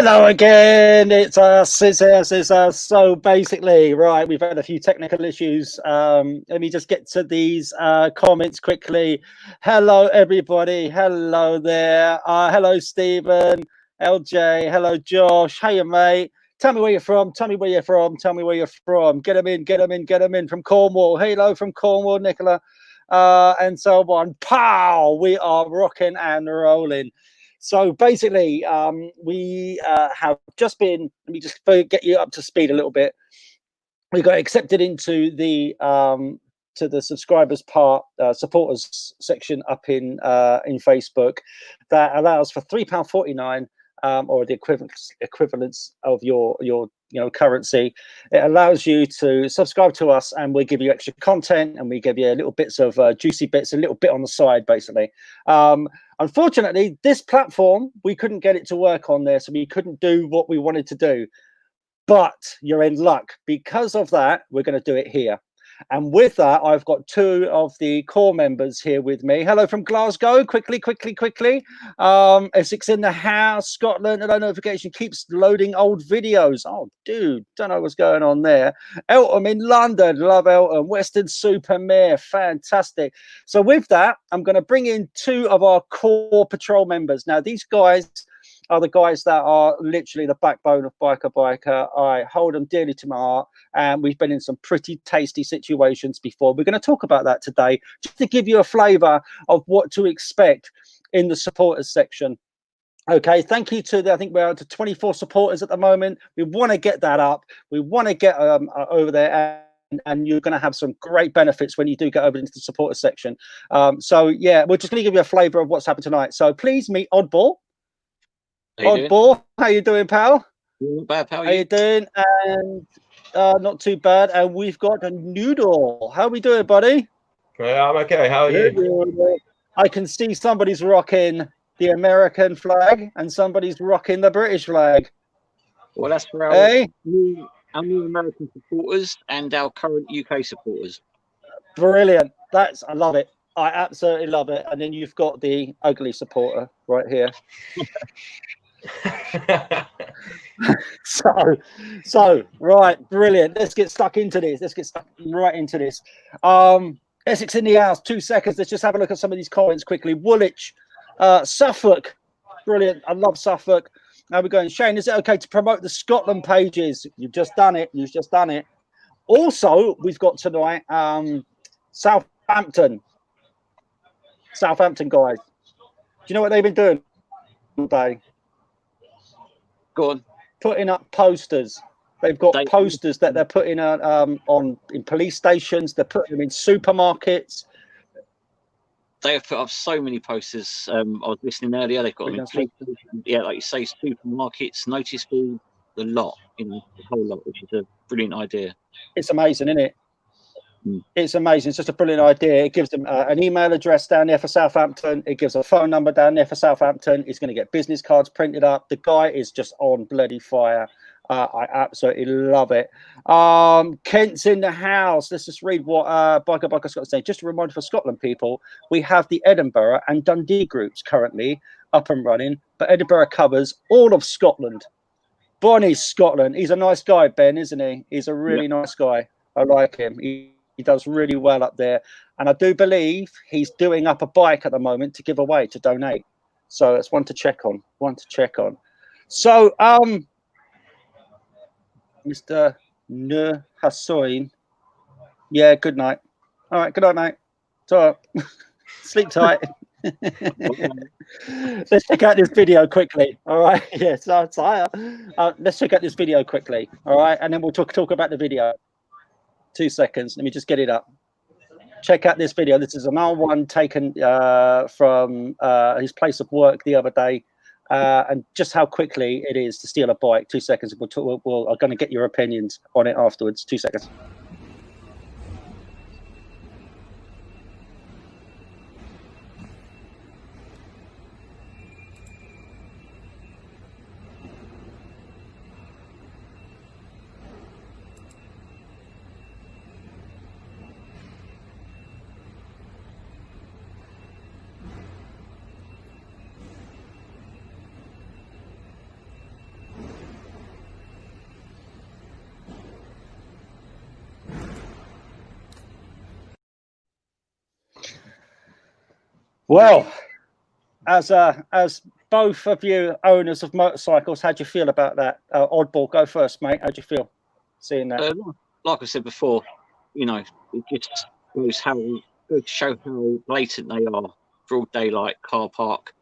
Hello again, it's us. So basically, right, we've had a few technical issues. Let me just get to these comments quickly. Hello, everybody. Hello there. Hello, Stephen, LJ. Hello, Josh. Hey, mate. Tell me where you're from. Tell me where you're from. Tell me where you're from. Get them in, get them in, get them in from Cornwall. Hello from Cornwall, Nicola. And so on. Pow! We are rocking and rolling. So basically, we have just been, let me just get you up to speed a little bit. We got accepted into the to the subscribers part, supporters section up in Facebook that allows for £3.49 or the equivalence of your currency. It allows you to subscribe to us, and we give you extra content, and we give you little bits of juicy bits, a little bit on the side, basically. Unfortunately, this platform, we couldn't get it to work on there, so we couldn't do what we wanted to do. But you're in luck. Because of that, we're going to do it here. And with that, I've got two of the core members here with me. Hello from Glasgow. Quickly. Essex in the house. Scotland. And our notification keeps loading old videos. Oh, dude, don't know what's going on there. Eltham in London. Love Eltham. Western Supermare. Fantastic. So with that, I'm going to bring in two of our core patrol members. Now, these guys are the guys that are literally the backbone of Biker. I hold them dearly to my heart, and we've been in some pretty tasty situations before. We're going to talk about that today, just to give you a flavour of what to expect in the supporters section. Okay, thank you to I think we're up to 24 supporters at the moment. We want to get that up. We want to get over there, and you're going to have some great benefits when you do get over into the supporters section. So yeah, we're just going to give you a flavour of what's happened tonight. So please meet Oddball. Oddball, how you doing, pal? Not bad, pal. How you doing? And not too bad. And we've got a Noodle. How are we doing, buddy? Yeah, I'm okay. How are you? I can see somebody's rocking the American flag and somebody's rocking the British flag. Well, that's for our new American supporters and our current UK supporters. Brilliant. I love it. I absolutely love it. And then you've got the ugly supporter right here. so right, brilliant. Let's get stuck into this. Let's get stuck right into this. Essex in the house, 2 seconds. Let's just have a look at some of these comments quickly. Woolwich, Suffolk, brilliant. I love Suffolk. Now we're going. Shane, is it okay to promote the Scotland pages? You've just done it. Also, we've got tonight Southampton guys. Do you know what they've been doing all day? Go on. Putting up posters. They've got posters that they're putting in police stations. They're putting them in supermarkets. They have put up so many posters. I was listening earlier. They've got them in police stations. Yeah, like you say, supermarkets, notice boards, the lot, the whole lot, which is a brilliant idea. It's amazing, isn't it? It's amazing. It's just a brilliant idea. It gives them an email address down there for Southampton. It gives a phone number down there for Southampton. It's going to get business cards printed up. The guy is just on bloody fire. I absolutely love it. Kent's in the house. Let's just read what Biker Scott's saying. Just a reminder for Scotland people, we have the Edinburgh and Dundee groups currently up and running, but Edinburgh covers all of Scotland. Bonnie's Scotland. He's a nice guy, Ben, isn't he? He's a really nice guy. I like him. He does really well up there. And I do believe he's doing up a bike at the moment to give away, to donate. So it's one to check on. So, Mr. Nur Hassoin. Yeah, good night. All right, good night, mate. So, sleep tight. Let's check out this video quickly. All right. Yeah, let's check out this video quickly. All right. And then we'll talk about the video. 2 seconds. Let me just get it up. Check out this video. This is an R1 taken from his place of work the other day, and just how quickly it is to steal a bike. 2 seconds. We're going to get your opinions on it afterwards. 2 seconds. Well, as both of you owners of motorcycles, how do you feel about that? Oddball, go first, mate. How do you feel seeing that? Like I said before, it just goes goes to show how blatant they are. Broad daylight, car park.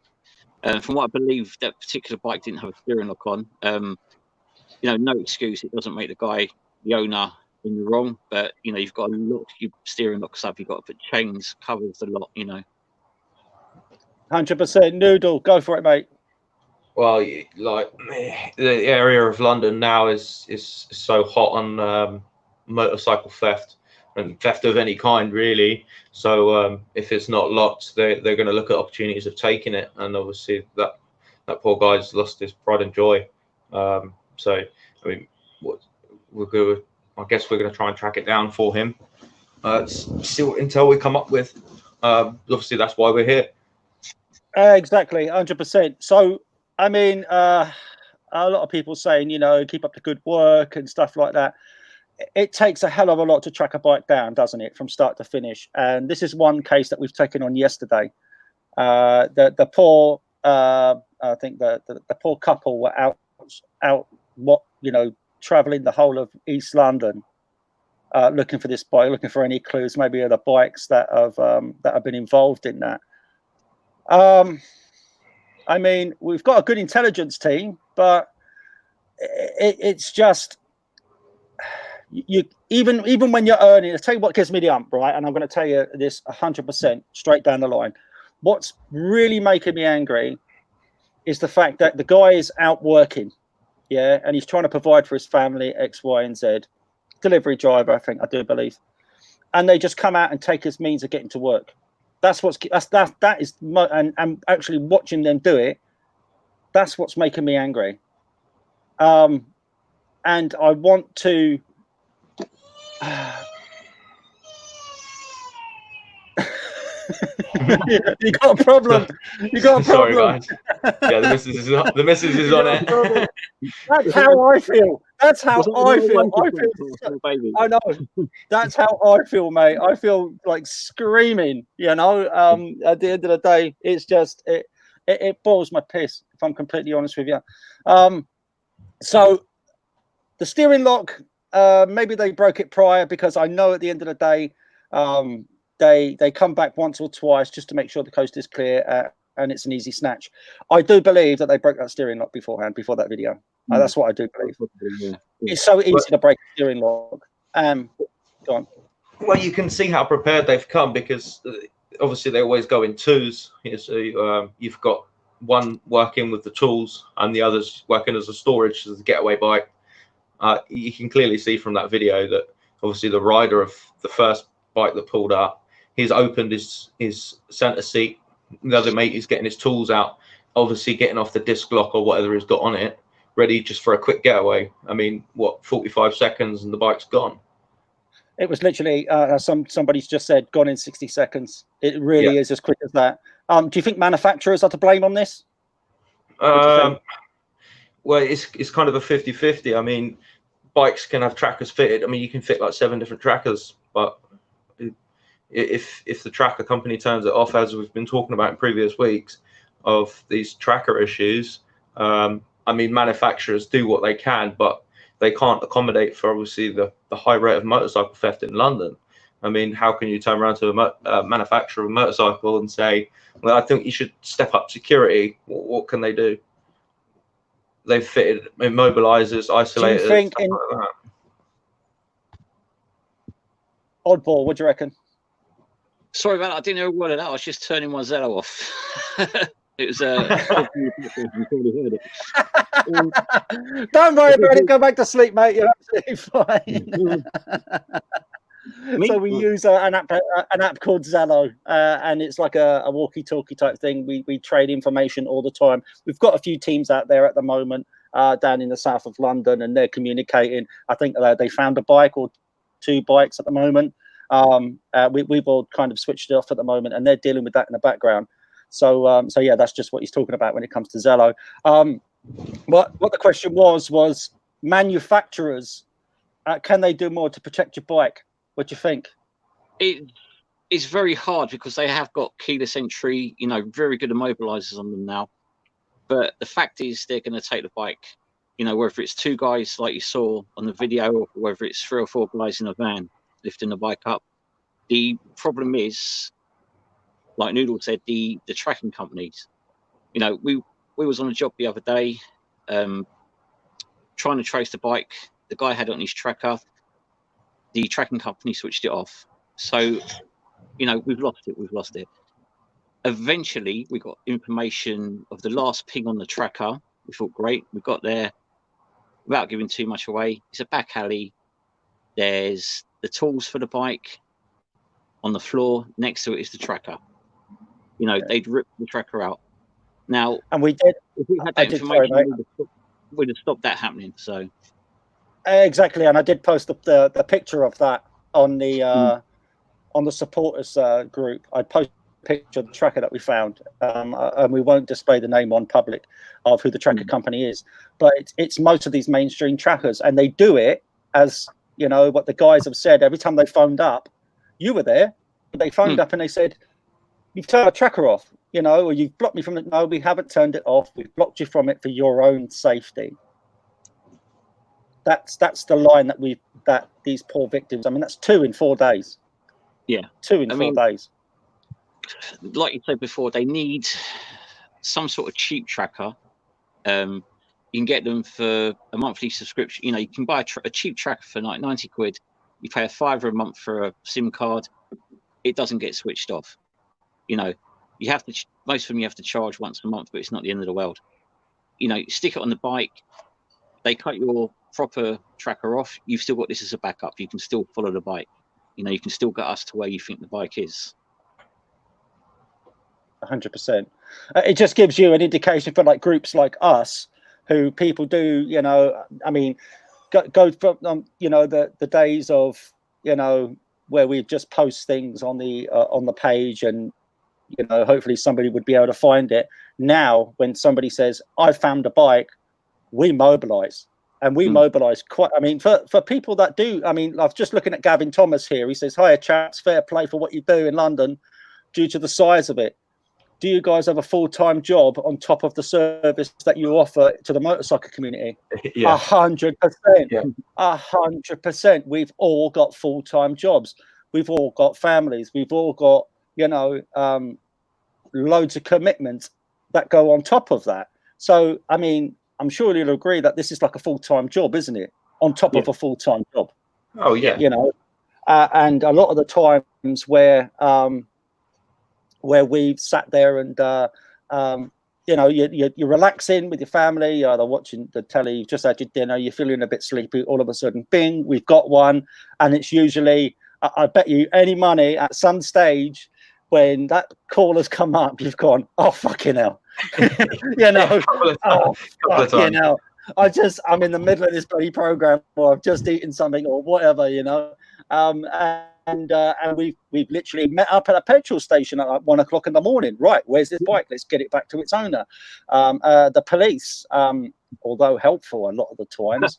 From what I believe, that particular bike didn't have a steering lock on. No excuse. It doesn't make the owner, in the wrong. But you've got to lock your steering locks up. You've got to put chains, covers the lot. 100%. Noodle, go for it, mate. Well, like the area of London now is so hot on motorcycle theft and theft of any kind, really. So if it's not locked, they're going to look at opportunities of taking it, and obviously that poor guy's lost his pride and joy. So I mean, I guess we're going to try and track it down for him. See what intel we come up with. Obviously, that's why we're here. Exactly, 100%. So, I mean, a lot of people saying, keep up the good work and stuff like that. It takes a hell of a lot to track a bike down, doesn't it, from start to finish? And this is one case that we've taken on yesterday. The poor, I think the poor couple were out, traveling the whole of East London, looking for this bike, looking for any clues, maybe other bikes that have been involved in that. I mean, we've got a good intelligence team, but it's just even when you're earning. I'll tell you what gives me the ump, right? And I'm going to tell you this 100% straight down the line. What's really making me angry is the fact that the guy is out working, and he's trying to provide for his family, X, Y, and Z. Delivery driver, I do believe, and they just come out and take his means of getting to work. That is, and actually watching them do it, that's what's making me angry. And I want to. You got a problem. You got a problem. Sorry, guys. Yeah, the missus is on it. That's how I feel. That's how I feel. I know. That's how I feel, mate. I feel like screaming. At the end of the day, it's just it boils my piss, if I'm completely honest with you. So the steering lock, maybe they broke it prior, because I know at the end of the day, they come back once or twice just to make sure the coast is clear, and it's an easy snatch. I do believe that they broke that steering lock beforehand, before that video. That's what I do believe. Yeah. It's so easy to break a steering lock. Go on. Well, you can see how prepared they've come, because obviously they always go in twos. So you've got one working with the tools and the others working as a storage, as a getaway bike. You can clearly see from that video that obviously the rider of the first bike that pulled up, he's opened his center seat. The other mate is getting his tools out, obviously getting off the disc lock or whatever he's got on it, ready just for a quick getaway. I mean, 45 seconds and the bike's gone. It was literally somebody's just said gone in 60 seconds. It really is as quick as that. Do you think manufacturers are to blame on this? Well, it's kind of a 50-50. I mean, bikes can have trackers fitted. I mean, you can fit like 7 different trackers, but if the tracker company turns it off, as we've been talking about in previous weeks of these tracker issues, I mean, manufacturers do what they can, but they can't accommodate for obviously the high rate of motorcycle theft in London. I mean, how can you turn around to a manufacturer of a motorcycle and say, well, I think you should step up security? What can they do? They've fitted immobilizers, isolators. Do you think stuff like that. Oddball, what do you reckon? Sorry about that. I didn't hear a word of that. I was just turning my Zello off. It was you probably heard it. Don't worry about it. Go back to sleep, mate. You're absolutely fine. So we use an app called Zello, and it's like a walkie-talkie type thing. We trade information all the time. We've got a few teams out there at the moment down in the south of London, and they're communicating. I think they found a bike or 2 bikes at the moment. We've all kind of switched it off at the moment, and they're dealing with that in the background. So yeah, that's just what he's talking about when it comes to Zello. What the question was manufacturers, can they do more to protect your bike? What do you think? it's very hard because they have got keyless entry, you know, very good immobilizers on them now. But the fact is, they're going to take the bike, you know, whether it's 2 guys like you saw on the video, or whether it's 3 or 4 guys in a van lifting the bike up. The problem is, like Noodle said, the tracking companies. You know, we was on a job the other day, trying to trace the bike. The guy had it on his tracker. The tracking company switched it off. So, you know, we've lost it. Eventually, we got information of the last ping on the tracker. We thought, great, we got there without giving too much away. It's a back alley. There's the tools for the bike on the floor. Next to it is the tracker. You know, they'd ripped the tracker out. Now, and we did. If we had that information, we'd have stopped that happening. So exactly, and I did post the picture of that on the supporters group. I posted a picture of the tracker that we found, and we won't display the name on public of who the tracker company is, but it's most of these mainstream trackers, and they do it as, you know, what the guys have said. Every time they phoned up, you were there, but they phoned up and they said, you've turned the tracker off, you know, or you've blocked me from it. No, we haven't turned it off. We've blocked you from it for your own safety. That's the line that these poor victims. I mean, that's 2 in 4 days. Yeah, 2 in 4 days. Like you said before, they need some sort of cheap tracker. You can get them for a monthly subscription. You know, you can buy a cheap tracker for like 90 quid. You pay a £5 a month for a SIM card. It doesn't get switched off. You know, you have to. Most of them you have to charge once a month, but it's not the end of the world. You know, stick it on the bike. They cut your proper tracker off. You've still got this as a backup. You can still follow the bike. You know, you can still get us to where you think the bike is. 100%. It just gives you an indication for like groups like us, who people do, you know, I mean, go from, you know, the days of, you know, where we just post things on the page and, you know, hopefully somebody would be able to find it. Now, when somebody says, I found a bike, we mobilize. And we mobilize quite, I mean, for people that do, I mean, I'm just looking at Gavin Thomas here. He says, hiya, chaps, fair play for what you do in London due to the size of it. Do you guys have a full-time job on top of the service that you offer to the motorcycle community? 100%. 100%. We've all got full-time jobs. We've all got families. We've all got, you know, loads of commitments that go on top of that. So, I mean, I'm sure you'll agree that this is like a full-time job, isn't it? On top of a full-time job. Oh, yeah. You know, and a lot of the times where we've sat there and, you know, you're relaxing with your family, you're either watching the telly, you've just had your dinner, you're feeling a bit sleepy, all of a sudden, bing, we've got one. And it's usually, I bet you any money at some stage when that call has come up, you've gone, oh, fucking hell. You know, oh, fucking hell. I'm in the middle of this bloody program, or I've just eaten something or whatever, you know. And we've literally met up at a petrol station at like 1 o'clock in the morning. Right, where's this bike? Let's get it back to its owner. The police, although helpful a lot of the times,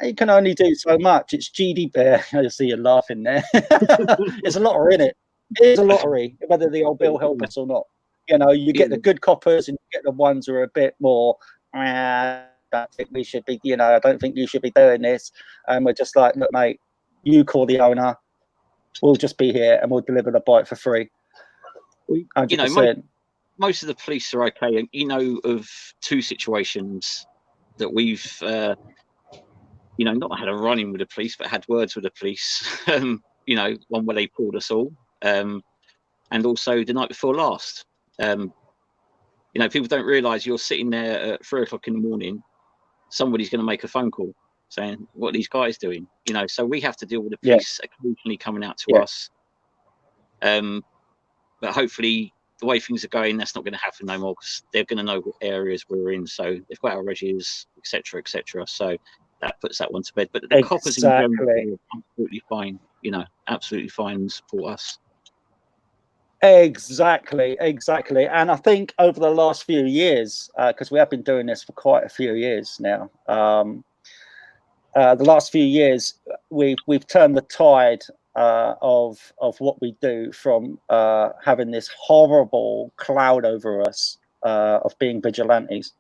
they can only do so much. It's GDPR. I see you laughing there. It's a lottery, isn't it? It is a lottery, whether the old bill help us or not. You know, you get the good coppers and you get the ones who are a bit more, I don't think we should be, you know, I don't think you should be doing this. And we're just like, look, mate, you call the owner. We'll just be here and we'll deliver the bike for free. 100%. You know, most of the police are okay. And you know of 2 situations that we've, you know, not had a run-in with the police, but had words with the police. You know, one where they pulled us all. And also the night before last. You know, people don't realise you're sitting there at 3 o'clock in the morning. Somebody's going to make a phone call saying, what are these guys doing? You know, so we have to deal with the police occasionally coming out to us. But hopefully the way things are going, that's not going to happen no more, because they're going to know what areas we're in. So they've got our regies, etc., etc. So that puts that one to bed. But the coppers in general are absolutely fine, you know, absolutely fine and support us. Exactly. And I think over the last few years, because we have been doing this for quite a few years now, the last few years, we've turned the tide of what we do from having this horrible cloud over us of being vigilantes.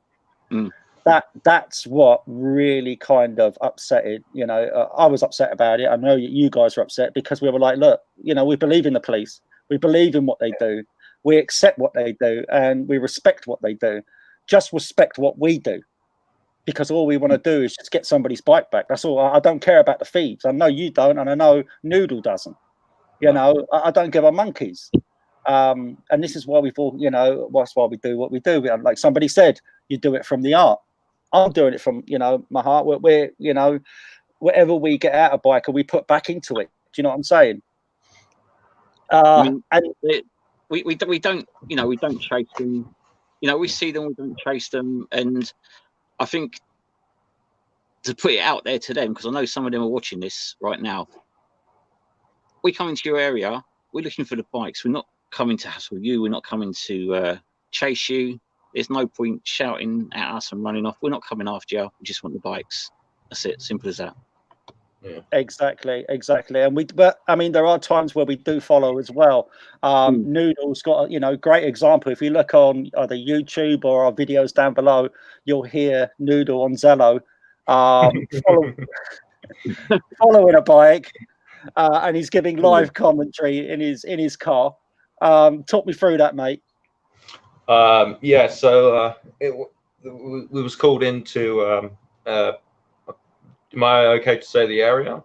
That's what really kind of upsetted, you know, I was upset about it. I know you guys were upset because we were like, look, you know, we believe in the police. We believe in what they do. We accept what they do and we respect what they do. Just respect what we do, because all we want to do is just get somebody's bike back. That's all. I don't care about the thieves. I know you don't, and I know Noodle doesn't. You know, I don't give a monkeys. And this is why we thought, you know, that's why we do what we do. Like somebody said, you do it from the art. I'm doing it from, you know, my heart. We're you know, whatever we get out of biker, we put back into it. Do you know what I'm saying? I mean, and we don't, you know, we don't chase them. You know, we see them, we don't chase them. And I think to put it out there to them, because I know some of them are watching this right now. We come into your area, we're looking for the bikes. We're not coming to hassle you. We're not coming to chase you. There's no point shouting at us and running off. We're not coming after you. We just want the bikes. That's it. Simple as that. Yeah. Exactly. And but I mean, there are times where we do follow as well. Noodle's got, you know, great example. If you look on either YouTube or our videos down below, you'll hear Noodle on Zello following a bike, and he's giving live commentary in his car. Talk me through that, mate. Yeah, so we was called into. Am I okay to say the area?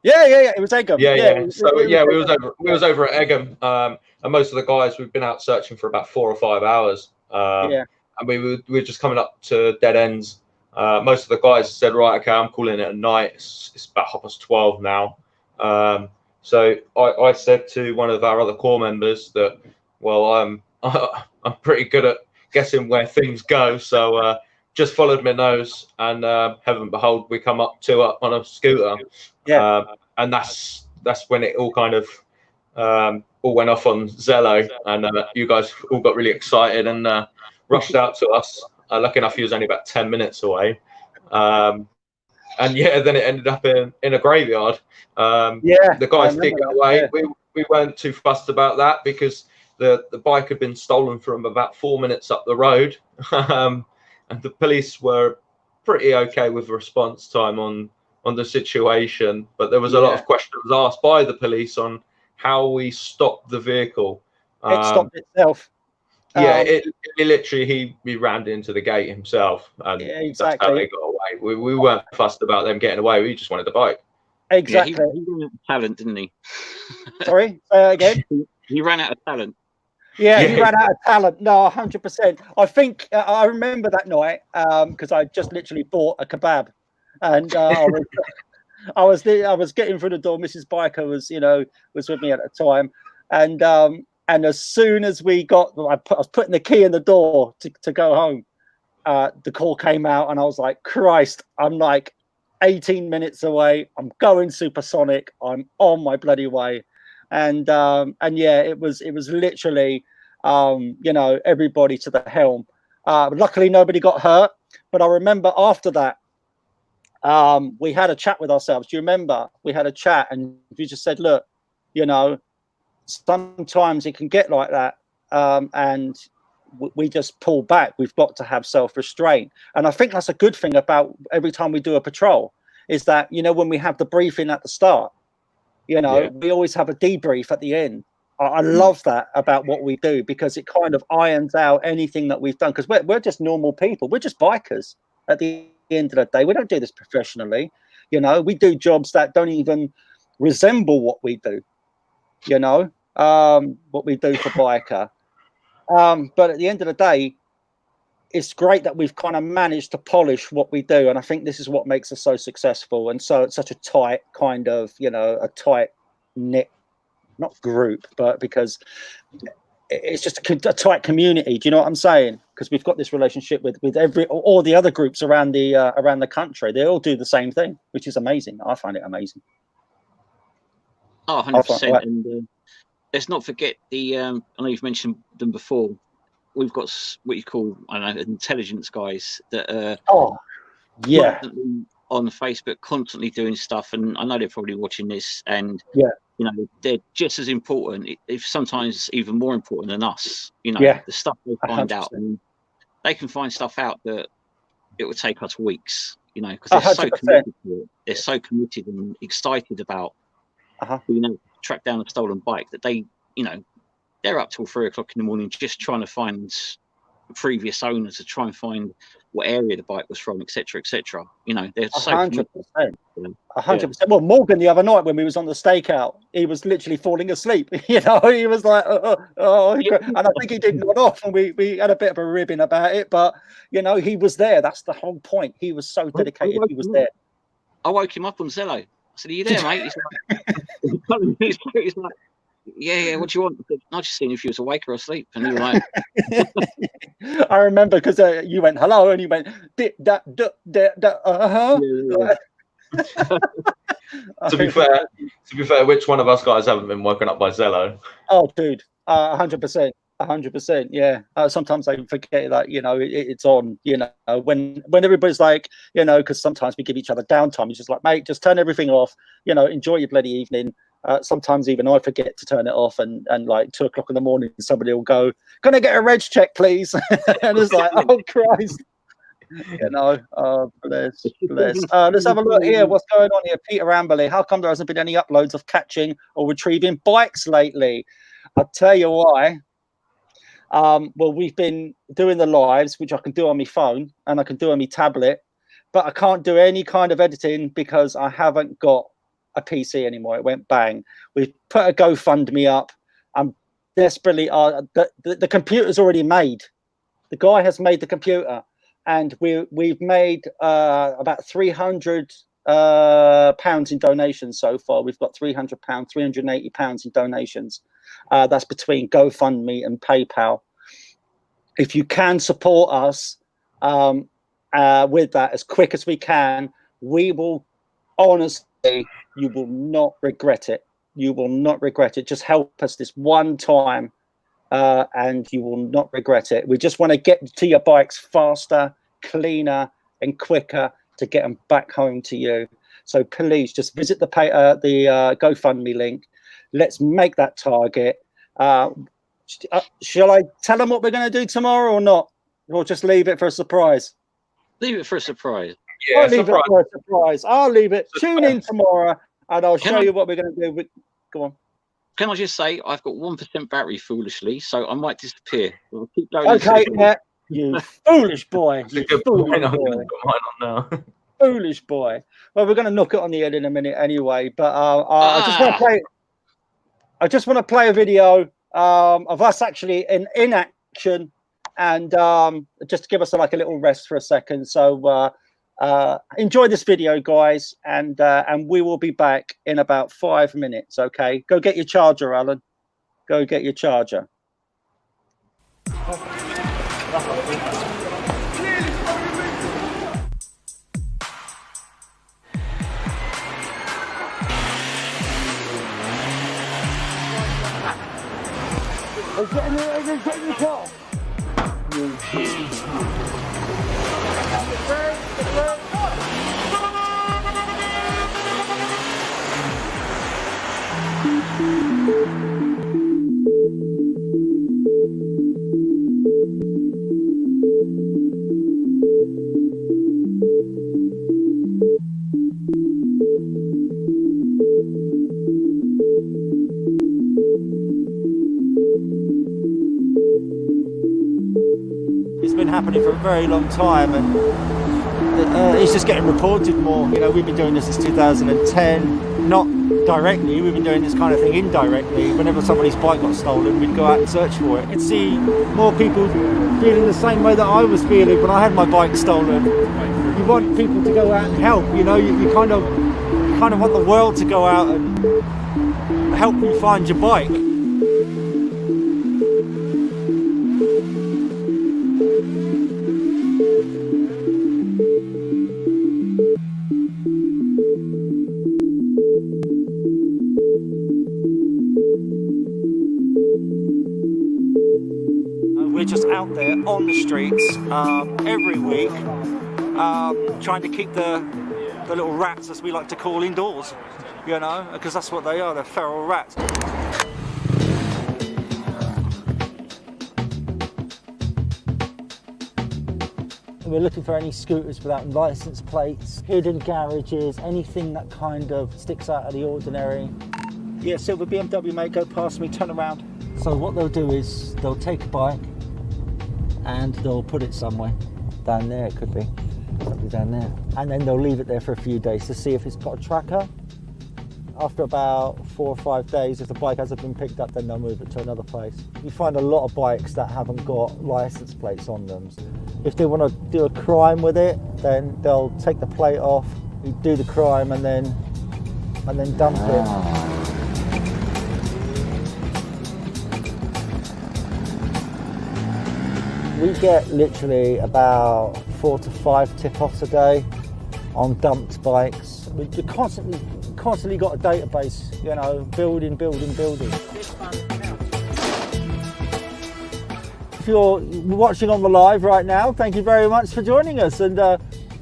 Yeah. It was Egham. Yeah. So we was over at Egham, and most of the guys, we've been out searching for about 4 or 5 hours. And we were just coming up to dead ends. Most of the guys said, right, okay, I'm calling it a night. It's about 12:30 now. So I said to one of our other corps members that, well, I'm pretty good at guessing where things go. So just followed my nose, and heaven and behold, we come up on a scooter. And that's when it all kind of all went off on Zello, and you guys all got really excited and rushed out to us. Lucky enough, he was only about 10 minutes away. And yeah, then it ended up in a graveyard. The guys did get away. We weren't too fussed about that because the bike had been stolen from about 4 minutes up the road. And the police were pretty okay with response time on the situation, but there was a lot of questions asked by the police on how we stopped the vehicle. It stopped itself. It literally he ran into the gate himself, and that's how they got away. We weren't fussed about them getting away. We just wanted the bike. Exactly. Yeah, he ran out of talent, didn't he? Sorry, say that again. He ran out of talent. Yeah, he ran out of talent. No, 100%. I think I remember that night because I just literally bought a kebab, and I was getting through the door. Mrs. Biker was with me at the time, and as soon as we got, I was putting the key in the door to go home. The call came out, and I was like, Christ! I'm like 18 minutes away. I'm going supersonic. I'm on my bloody way. And yeah, it was literally, everybody to the helm. Luckily, nobody got hurt. But I remember after that, we had a chat with ourselves. Do you remember? We had a chat, and we just said, look, sometimes it can get like that, and we just pull back. We've got to have self-restraint. And I think that's a good thing about every time we do a patrol is that, when we have the briefing at the start, we always have a debrief at the end. I love that about what we do because it kind of irons out anything that we've done, because we're just normal people. We're just bikers at the end of the day. We don't do this professionally. We do jobs that don't even resemble what we do, what we do for biker. But at the end of the day, it's great that we've kind of managed to polish what we do. And I think this is what makes us so successful. And so it's such a tight kind of, a tight knit, not group, but because it's just a tight community. Do you know what I'm saying? Because we've got this relationship with all the other groups around the country. They all do the same thing, which is amazing. I find it amazing. Oh, 100%. And let's not forget I know you've mentioned them before. We've got what you call, intelligence guys that are constantly on Facebook, constantly doing stuff. And I know they're probably watching this. And you know, they're just as important, if sometimes even more important than us. You know, Yeah, the stuff they find 100%. out, and they can find stuff out that it would take us weeks. You know, because they're so 100%. committed to it. They're so committed and excited about, Uh-huh. you know, track down a stolen bike that they, you know, they're up till 3 o'clock in the morning just trying to find the previous owner to try and find what area the bike was from, etc., etc. You know, they're so 100%. committed. 100%. Well, Morgan the other night when we was on the stakeout, he was literally falling asleep. You know, he was like, and I think he did nod off, and we had a bit of a ribbing about it. But you know, he was there. That's the whole point. He was so dedicated. He was there. I woke him up on Zello. I said, "Are you there, mate?" He's like, yeah. What do you want? I just seen if you was awake or asleep, and you were like. I remember because you went hello, and you went To be fair, which one of us guys haven't been woken up by Zello? Oh, dude, 100%, 100%. Yeah. Sometimes I forget that, you know, it's on. You know, when everybody's like, you know, because sometimes we give each other downtime. It's just like, mate, just turn everything off. You know, enjoy your bloody evening. Sometimes even I forget to turn it off, and like 2 o'clock in the morning, somebody will go, "Can I get a reg check, please?" And it's like, oh Christ. You know, bless. Let's have a look here. What's going on here? Peter Amberley. How come there hasn't been any uploads of catching or retrieving bikes lately? I'll tell you why. Well, we've been doing the lives, which I can do on my phone and I can do on my tablet, but I can't do any kind of editing because I haven't got a PC anymore. It went bang. We've put a GoFundMe up. I'm desperately the computer's already made. The guy has made the computer. And we've made about £300 in donations so far. We've got £300, £380 in donations. That's between GoFundMe and PayPal. If you can support us with that as quick as we can, we will, honestly, you will not regret it. You will not regret it. Just help us this one time. And you will not regret it. We just want to get to your bikes faster, cleaner, and quicker to get them back home to you. So please just visit the GoFundMe link. Let's make that target. Shall I tell them what we're going to do tomorrow or not? Or just leave it for a surprise? Leave it for a surprise. Yeah, I'll leave it for a surprise. I'll leave it. Tune in tomorrow, and I'll show you what we're going to do. Go on. Can I just say I've got 1% battery, foolishly, so I might disappear. I'll keep going. Okay, yeah, you foolish boy. You foolish boy. Foolish boy. Well, we're going to knock it on the head in a minute anyway. But I just want to play. I just want to play a video of us actually in action, and just to give us like a little rest for a second. So enjoy this video, guys, and we will be back in about 5 minutes. Okay, go get your charger, Alan. Go get your charger. Get your car. It's been happening for a very long time, and it's just getting reported more. You know, we've been doing this since 2010, not directly, we've been doing this kind of thing indirectly. Whenever somebody's bike got stolen, we'd go out and search for it. I can see more people feeling the same way that I was feeling when I had my bike stolen. You want people to go out and help, you know, you kind of want the world to go out and help you find your bike. We're just out there on the streets every week, trying to keep the little rats, as we like to call, indoors. you know, because that's what they are, they're feral rats. We're looking for any scooters without license plates, hidden garages, anything that kind of sticks out of the ordinary. Yeah, silver BMW, mate, go past me, turn around. So what they'll do is they'll take a bike and they'll put it somewhere. Down there, it could be down there. And then they'll leave it there for a few days to see if it's got a tracker. After about 4 or 5 days, if the bike hasn't been picked up, then they'll move it to another place. You find a lot of bikes that haven't got license plates on them. If they want to do a crime with it, then they'll take the plate off, do the crime, and then dump it. We get literally about 4 to 5 tip-offs a day on dumped bikes. We constantly got a database, you know, building. If you're watching on the live right now, thank you very much for joining us, and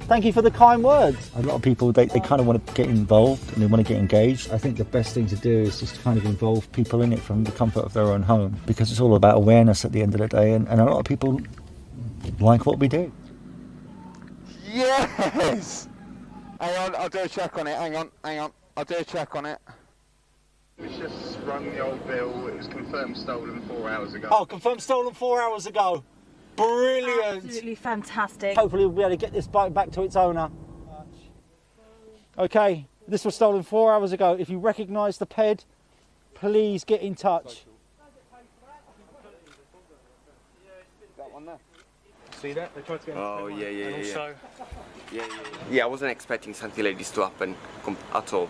thank you for the kind words. A lot of people, they kind of want to get involved and they want to get engaged. I think the best thing to do is just kind of involve people in it from the comfort of their own home, because it's all about awareness at the end of the day, and a lot of people like what we do. Yes! Hang on, I'll do a check on it. Hang on. I'll do a check on it. It's just rung the old bill. It was confirmed stolen 4 hours ago. Oh, confirmed stolen 4 hours ago. Brilliant. Absolutely fantastic. Hopefully we'll be able to get this bike back to its owner. Okay, this was stolen 4 hours ago. If you recognise the ped, please get in touch. That one there. See that? They tried to get Oh, yeah. Also, Yeah, I wasn't expecting something like this to happen at all.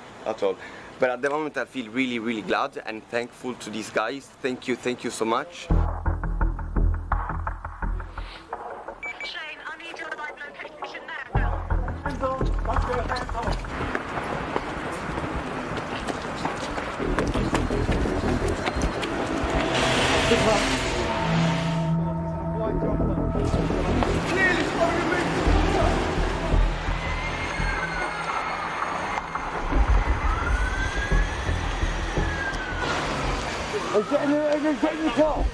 But at the moment I feel really glad and thankful to these guys. Thank you so much. Shane, I need your live location now. They're getting the car.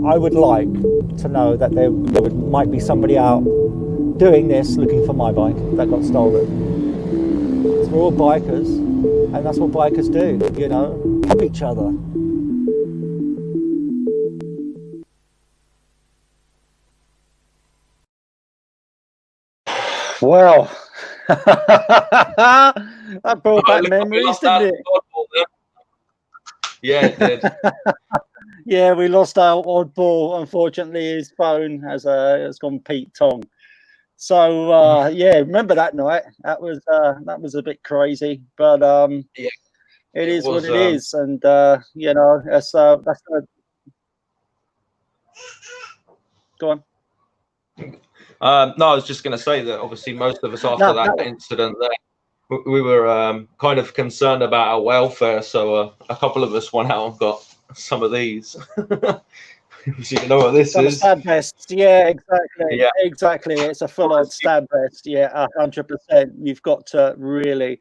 I would like to know that there might be somebody out doing this looking for my bike that got stolen. We're all bikers, and that's what bikers do, you know, help each other. Well, that brought back memories, didn't it? Yeah, it did. Yeah, we lost our oddball. Unfortunately, his phone has gone Pete Tong. So yeah, remember that night? That was a bit crazy, but Yeah, it is was, what it is, and you know, that's go on. No, I was just going to say that obviously most of us after that incident there, we were kind of concerned about our welfare, so a couple of us went out and got some of these. So you know what this is? Stab vest. Yeah, exactly. Yeah. Exactly. It's a full-on stab vest. Yeah, 100%. You've got to really,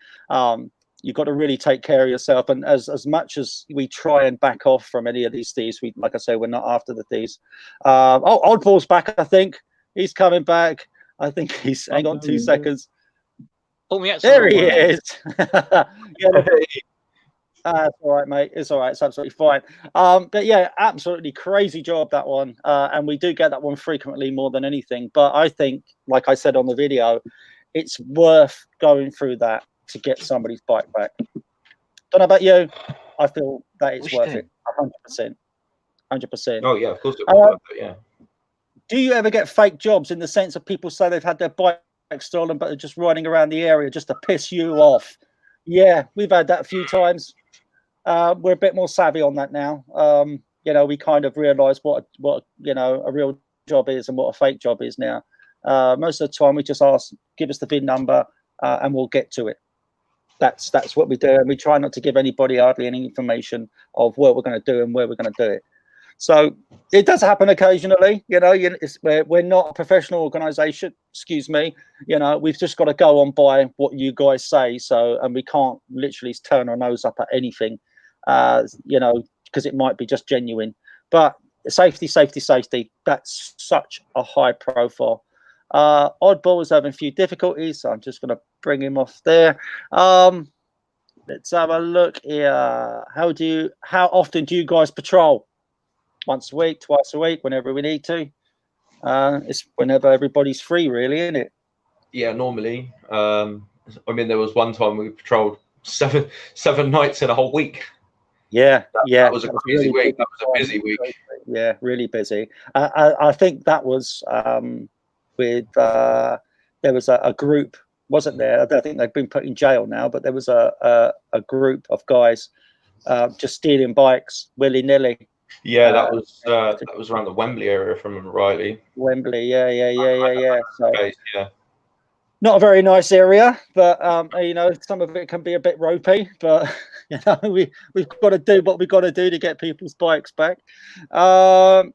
take care of yourself. And as much as we try and back off from any of these thieves, like I say, we're not after the thieves. Oddball's back. I think he's coming back. I think he's. Hang on 2 seconds. Pull me out. There he is. Yeah. It's all right, mate. It's all right. It's absolutely fine. But yeah, absolutely crazy job, that one. And we do get that one frequently more than anything. But I think, like I said on the video, it's worth going through that to get somebody's bike back. Don't know about you. I feel that it's worth it. 100%. 100%. Oh yeah, of course it was worth it, yeah. Do you ever get fake jobs in the sense of people say they've had their bike stolen, but they're just riding around the area just to piss you off? Yeah, we've had that a few times. We're a bit more savvy on that now. You know, we kind of realise what you know a real job is and what a fake job is now. Most of the time we just ask, give us the VIN number, and we'll get to it. That's what we do, and we try not to give anybody hardly any information of what we're going to do and where we're going to do it. So it does happen occasionally, we're not a professional organization, excuse me, we've just got to go on by what you guys say. So, and we can't literally turn our nose up at anything, because it might be just genuine. But safety, that's such a high profile. Oddball is having a few difficulties, so I'm just going to bring him off there. Let's have a look here. How often do you guys patrol? Once a week, twice a week, whenever we need to. It's whenever everybody's free, really, isn't it? Yeah, normally. I mean, there was one time we patrolled seven nights in a whole week. Yeah, that was a crazy week. That was a busy week. Yeah, really busy. I think that was with there was a group, wasn't there? I don't think they've been put in jail now, but there was a group of guys just stealing bikes willy-nilly. Yeah, that was around the Wembley area, if I remember rightly. Webley, yeah. So, yeah. Not a very nice area, but some of it can be a bit ropey. But we've got to do what we've got to do to get people's bikes back.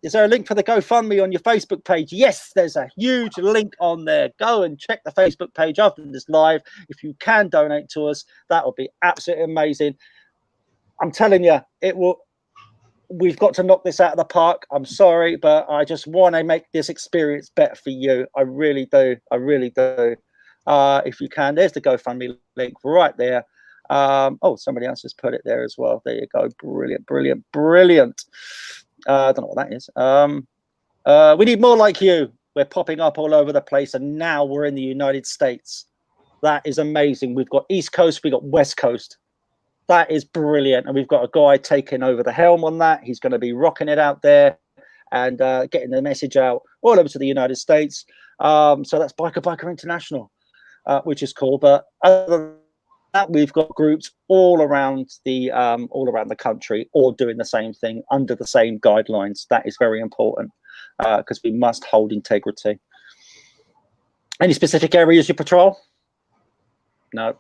Is there a link for the GoFundMe on your Facebook page? Yes, there's a huge link on there. Go and check the Facebook page after this live. If you can donate to us, that would be absolutely amazing. I'm telling you, it will. We've got to knock this out of the park. I'm sorry, but I just want to make this experience better for you. I really do. If you can, there's the GoFundMe link right there. Somebody else has put it there as well. There you go. Brilliant. I don't know what that is. We need more like you. We're popping up all over the place, and now we're in the United States. That is amazing. We've got East Coast, we've got West Coast. That is brilliant, and we've got a guy taking over the helm on that. He's going to be rocking it out there and getting the message out all over to the United States. So that's Biker International, which is cool. But other than that, we've got groups all around the country, all doing the same thing under the same guidelines. That is very important because we must hold integrity. Any specific areas you patrol? No.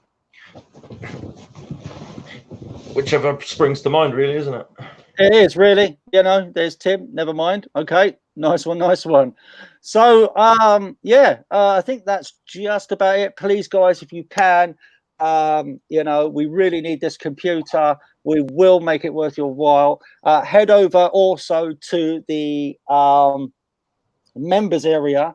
Whichever springs to mind, really, isn't it? It is, really. There's Tim. Never mind. Okay, nice one. So, I think that's just about it. Please, guys, if you can, we really need this computer. We will make it worth your while. Head over also to the members area,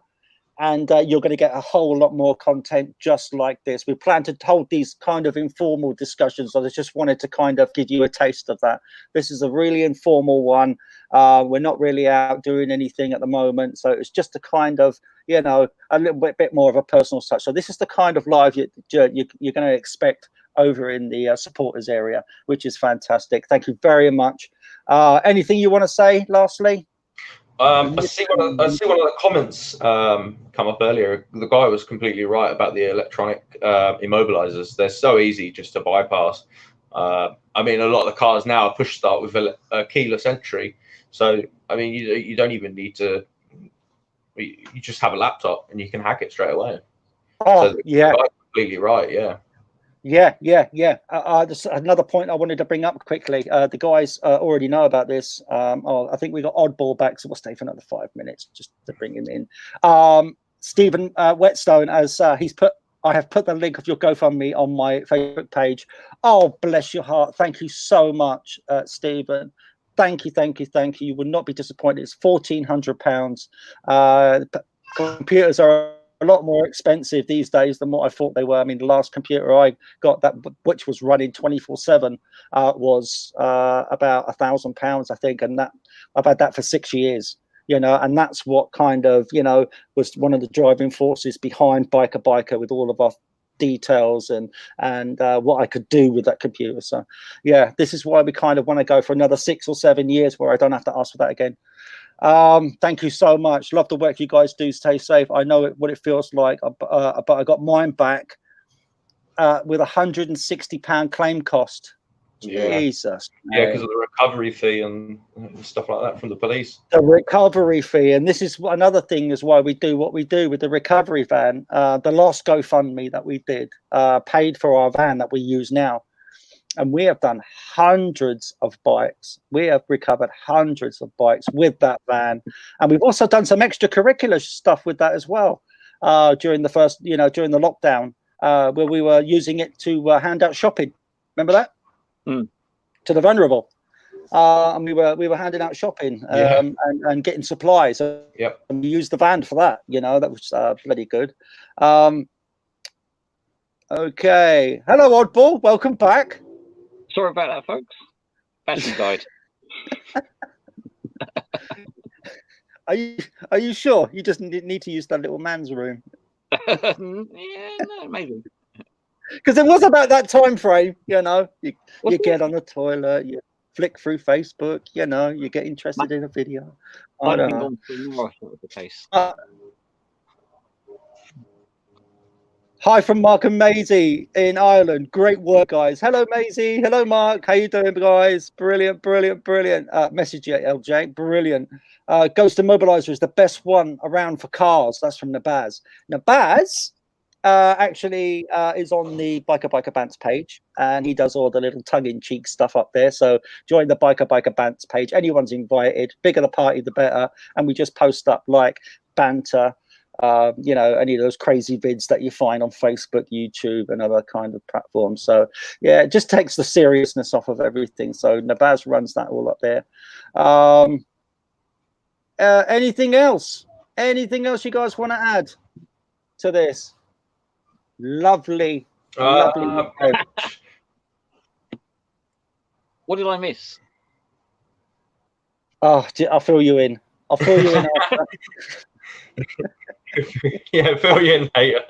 and you're going to get a whole lot more content just like this. We plan to hold these kind of informal discussions. I just wanted to kind of give you a taste of that. This is a really informal one. We're not really out doing anything at the moment. So it's just a kind of, a little bit more of a personal touch. So this is the kind of live you're going to expect over in the supporters area, which is fantastic. Thank you very much. Anything you want to say lastly? I see one of the comments come up earlier. The guy was completely right about the electronic immobilizers. They're so easy just to bypass. I mean, a lot of the cars now are push start with a keyless entry. So, I mean, you don't even need to. You just have a laptop and you can hack it straight away. Oh, so yeah, the guy's completely right. Yeah. Yeah. Just another point I wanted to bring up quickly. The guys already know about this. I think we got Oddball back, so we'll stay for another 5 minutes just to bring him in. Stephen Whetstone, as he's put, I have put the link of your GoFundMe on my Facebook page. Oh, bless your heart. Thank you so much, Stephen. Thank you. You will not be disappointed. It's £1,400. Computers are a lot more expensive these days than what I thought they were. I mean, the last computer I got, that which was running 24/7, was about £1,000, I think, and that I've had that for 6 years. And that's what kind of was one of the driving forces behind Biker with all of our details and what I could do with that computer. So yeah, this is why we kind of want to go for another 6 or 7 years where I don't have to ask for that again. Thank you so much. Love the work you guys do. Stay safe. I know what it feels like, but I got mine back with £160 claim cost. Jesus. Yeah, because of the recovery fee and stuff like that from the police. The recovery fee, and this is another thing is why we do what we do with the recovery van. The last GoFundMe that we did paid for our van that we use now. And we have done hundreds of bikes. We have recovered hundreds of bikes with that van. And we've also done some extracurricular stuff with that as well during the first, during the lockdown, where we were using it to hand out shopping. Remember that? To the vulnerable. And we were handing out shopping and getting supplies. Yep. And we used the van for that. That was bloody good. Okay. Hello, Oddball. Welcome back. Sorry about that, folks. Battery died. Are you sure? You just need to use that little man's room. Yeah, no, maybe. Because it was about that time frame, you get on the toilet, you flick through Facebook, you get interested in a video. I don't know. That was the case. Hi from Mark and Maisie in Ireland. Great work, guys. Hello, Maisie. Hello, Mark. How you doing, guys? Brilliant, brilliant, brilliant. Message you, LJ. Brilliant. Ghost Immobilizer is the best one around for cars. That's from Nabaz. Nabaz actually is on the Biker Bants page, and he does all the little tongue-in-cheek stuff up there. So join the Biker Bants page. Anyone's invited. Bigger the party, the better. And we just post up like banter. Any of those crazy vids that you find on Facebook, YouTube, and other kind of platforms. So yeah, it just takes the seriousness off of everything. So Nabaz runs that all up there. Anything else? Anything else you guys want to add to this? Lovely. Lovely. What did I miss? Oh, I'll fill you in. I'll fill you in after. Yeah, fill you in later.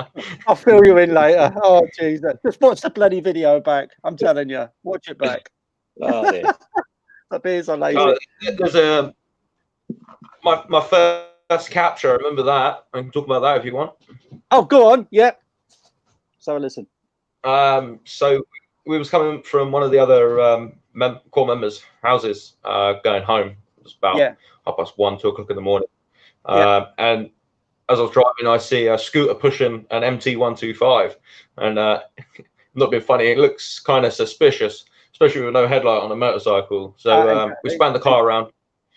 I'll fill you in later. Oh, Jesus. Just watch the bloody video back. I'm telling you. Watch it back. Oh, dear. The beers are lazy. There's my first capture. I remember that. I can talk about that if you want. Oh, go on. Yep. So listen. So we was coming from one of the other core members' houses, going home. It was about 1:30, 2 o'clock in the morning. And as I was driving, I see a scooter pushing an MT125, and not being funny, it looks kind of suspicious, especially with no headlight on a motorcycle. So we spun the car around,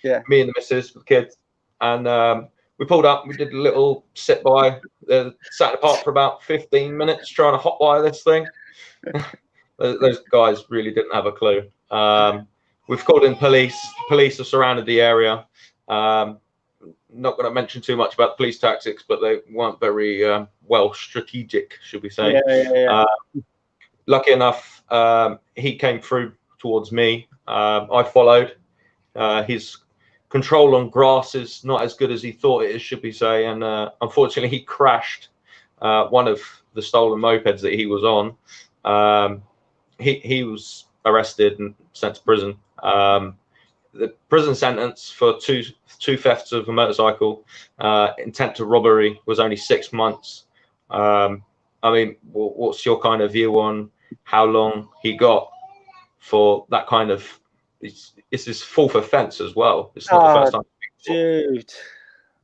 me and the missus, the kids, and we pulled up. We did a little sit by, sat apart for about 15 minutes trying to hotwire this thing. Those guys really didn't have a clue. We've called in police. Police have surrounded the area. Not going to mention too much about the police tactics, but they weren't very well strategic, should we say. Lucky enough, he came through towards me. I followed. His control on grass is not as good as he thought it is, should we say. And unfortunately, he crashed one of the stolen mopeds that he was on. He was arrested and sent to prison. The prison sentence for two thefts of a motorcycle, intent to robbery, was only 6 months. I mean, what's your kind of view on how long he got for that kind of? It's his fourth offence as well. It's not the first time. Dude,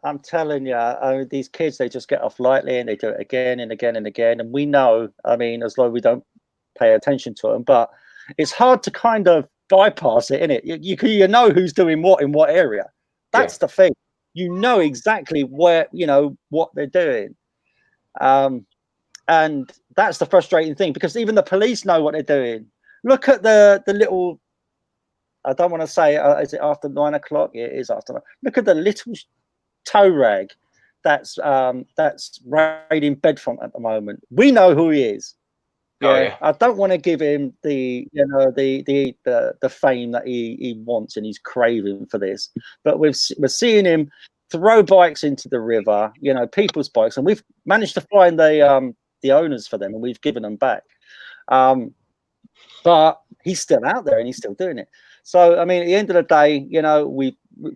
I'm telling you, these kids, they just get off lightly and they do it again and again and again. And we know, I mean, as long as we don't pay attention to them, but it's hard to kind of bypass it, innit? You know who's doing what in what area. That's the thing. You know exactly where, what they're doing. And that's the frustrating thing, because even the police know what they're doing. Look at the little, I don't want to say, is it after 9 o'clock? Yeah, it is after 9. Look at the little tow rag that's raiding Bedfont at the moment. We know who he is. I don't want to give him the the fame that he wants and he's craving for this, but we're seeing him throw bikes into the river, people's bikes, and we've managed to find the owners for them, and we've given them back. But he's still out there and he's still doing it. So I mean, at the end of the day,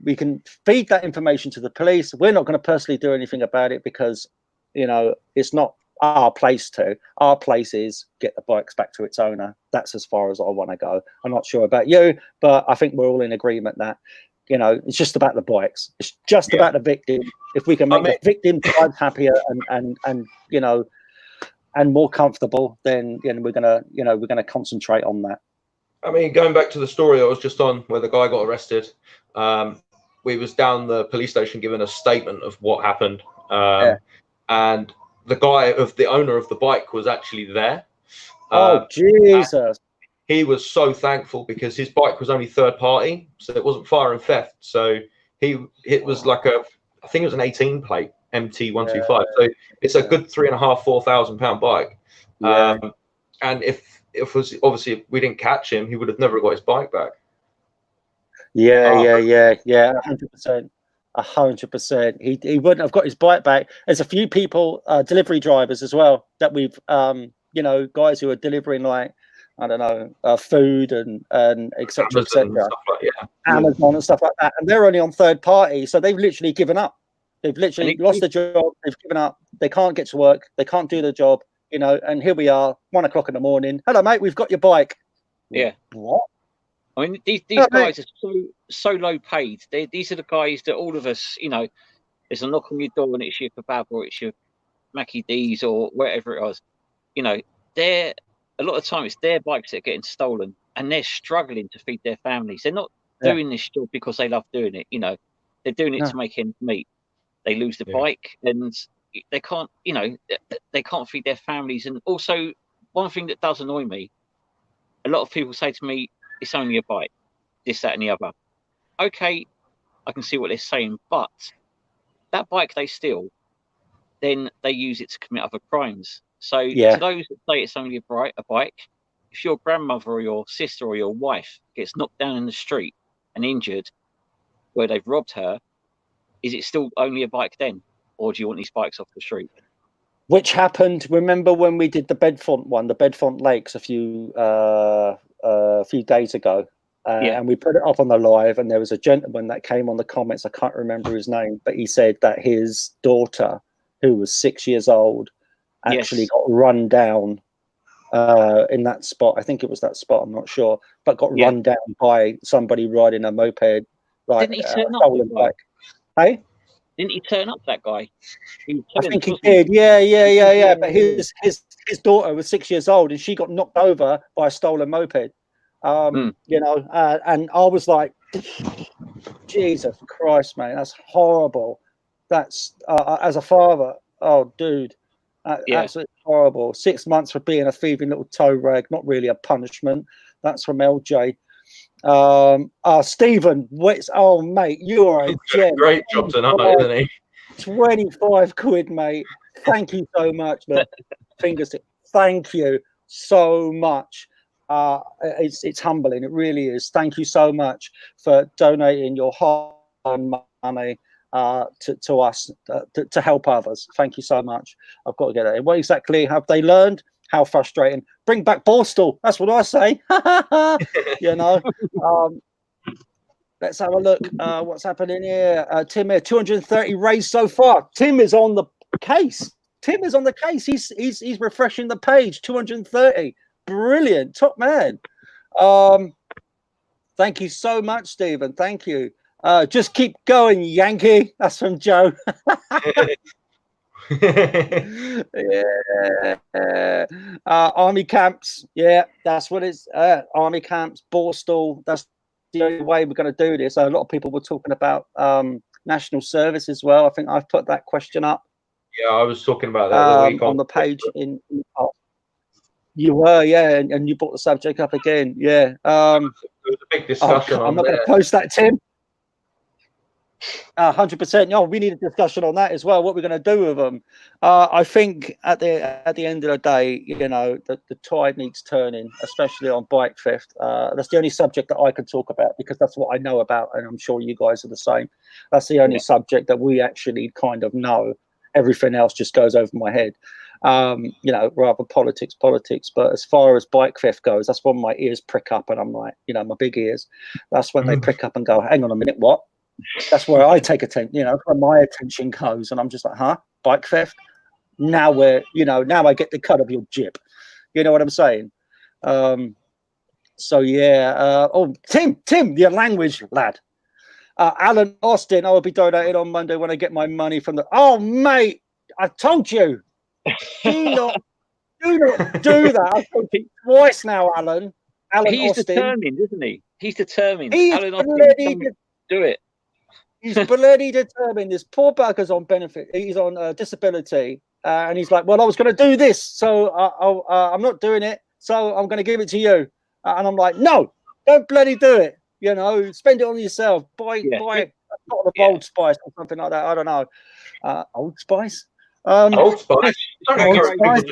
we can feed that information to the police. We're not going to personally do anything about it because it's not our place to. Our place is get the bikes back to its owner. That's as far as I want to go. I'm not sure about you, but I think we're all in agreement that, you know, it's just about the bikes. It's just about the victim. If we can make the victim happier and you know, and more comfortable, then we're gonna concentrate on that. I mean, going back to the story I was just on, where the guy got arrested, we was down the police station giving a statement of what happened, and the owner of the bike was actually there. Oh Jesus! He was so thankful because his bike was only third party, so it wasn't fire and theft. So it was like I think it was an 18 plate MT125. So it's a good £3,500–4,000 bike. And if was obviously if we didn't catch him, he would have never got his bike back. Yeah, 100%. 100%. He wouldn't have got his bike back. There's a few people, delivery drivers as well, that we've you know, guys who are delivering, like, I don't know, food and etc. Amazon and stuff like that, and they're only on third party, so they've literally given up. They've literally lost their job. They've given up. They can't get to work. They can't do the job. You know, and here we are, 1 o'clock in the morning. Hello, mate. We've got your bike. Yeah. What? I mean, these guys are so low paid. These are the guys that all of us, you know, there's a knock on your door and it's your kebab or it's your Mackie D's or whatever it was. You know, a lot of the time it's their bikes that are getting stolen and they're struggling to feed their families. They're not doing this job because they love doing it. You know, they're doing it to make ends meet. They lose the bike and they can't, you know, they can't feed their families. And also, one thing that does annoy me, a lot of people say to me, it's only a bike, this, that, and the other. Okay, I can see what they're saying, but that bike they steal, then they use it to commit other crimes. So to those that say it's only a bike, if your grandmother or your sister or your wife gets knocked down in the street and injured where they've robbed her, is it still only a bike then? Or do you want these bikes off the street? Which happened, remember when we did the Bedfont one, the Bedfont Lakes a few days ago, and we put it up on the live, and there was a gentleman that came on the comments, I can't remember his name, but he said that his daughter, who was 6 years old, actually got run down in that spot. I think it was that spot, I'm not sure, but got run down by somebody riding a moped, like Didn't he turn up, stolen bike. Hey? Didn't he turn up, that guy? I think he did. Yeah. But his daughter was 6 years old, and she got knocked over by a stolen moped. You know, and I was like, Jesus Christ, man, that's horrible. That's as a father, oh, dude, absolutely horrible. 6 months for being a thieving little toe rag, not really a punishment. That's from LJ. Stephen, oh mate, you are a gem. Great job tonight, isn't he? 25 quid, mate. Thank you so much. Look, fingers to, thank you so much. It's humbling, it really is. Thank you so much for donating your hard money to us to help others. Thank you so much. I've got to get it. What exactly have they learned? How frustrating. Bring back Borstal. That's what I say. You know. Let's have a look. What's happening here? Tim here, 230 raised so far. Tim is on the case. Tim is on the case. He's refreshing the page. 230. Brilliant. Top man. Thank you so much, Stephen. Thank you. Just keep going, Yankee. That's from Joe. Army camps, that's what it's army camps, Borstal. That's the only way we're going to do this. A lot of people were talking about national service as well. I think I've put that question up. I was talking about that the week on the page in you were, and you brought the subject up again. There was a big discussion. I'm not going to post that, Tim. 100%. No, we need a discussion on that as well. What we're going to do with them. I think at the end of the day, you know, the tide needs turning, especially on bike theft. That's the only subject that I can talk about because that's what I know about, and I'm sure you guys are the same. That's the only subject that we actually kind of know. Everything else just goes over my head. You know, rather politics. But as far as bike theft goes, that's when my ears prick up, and I'm like, you know, my big ears. That's when they prick up and go, hang on a minute, what? That's where I take attention, you know, where my attention goes, and I'm just like, huh? Bike theft? now we're, you know, now I get the cut of your jib. You know what I'm saying? So yeah. Oh, Tim, your language lad. Alan Austin, I will be donating on Monday when I get my money from the. Oh, mate, I told you. Do not do that. I've told you twice now, Alan. He's Austin. determined, isn't he? He's determined. He's Alan Austin, bloody do it. He's bloody determined. This poor bugger's on benefit. He's on disability, and he's like, "Well, I was going to do this, so I'm not doing it. So I'm going to give it to you." And I'm like, "No, don't bloody do it. You know, spend it on yourself. Buy a bottle of Old Spice or something like that. I don't know, Old Spice. Old Spice. Old Spice.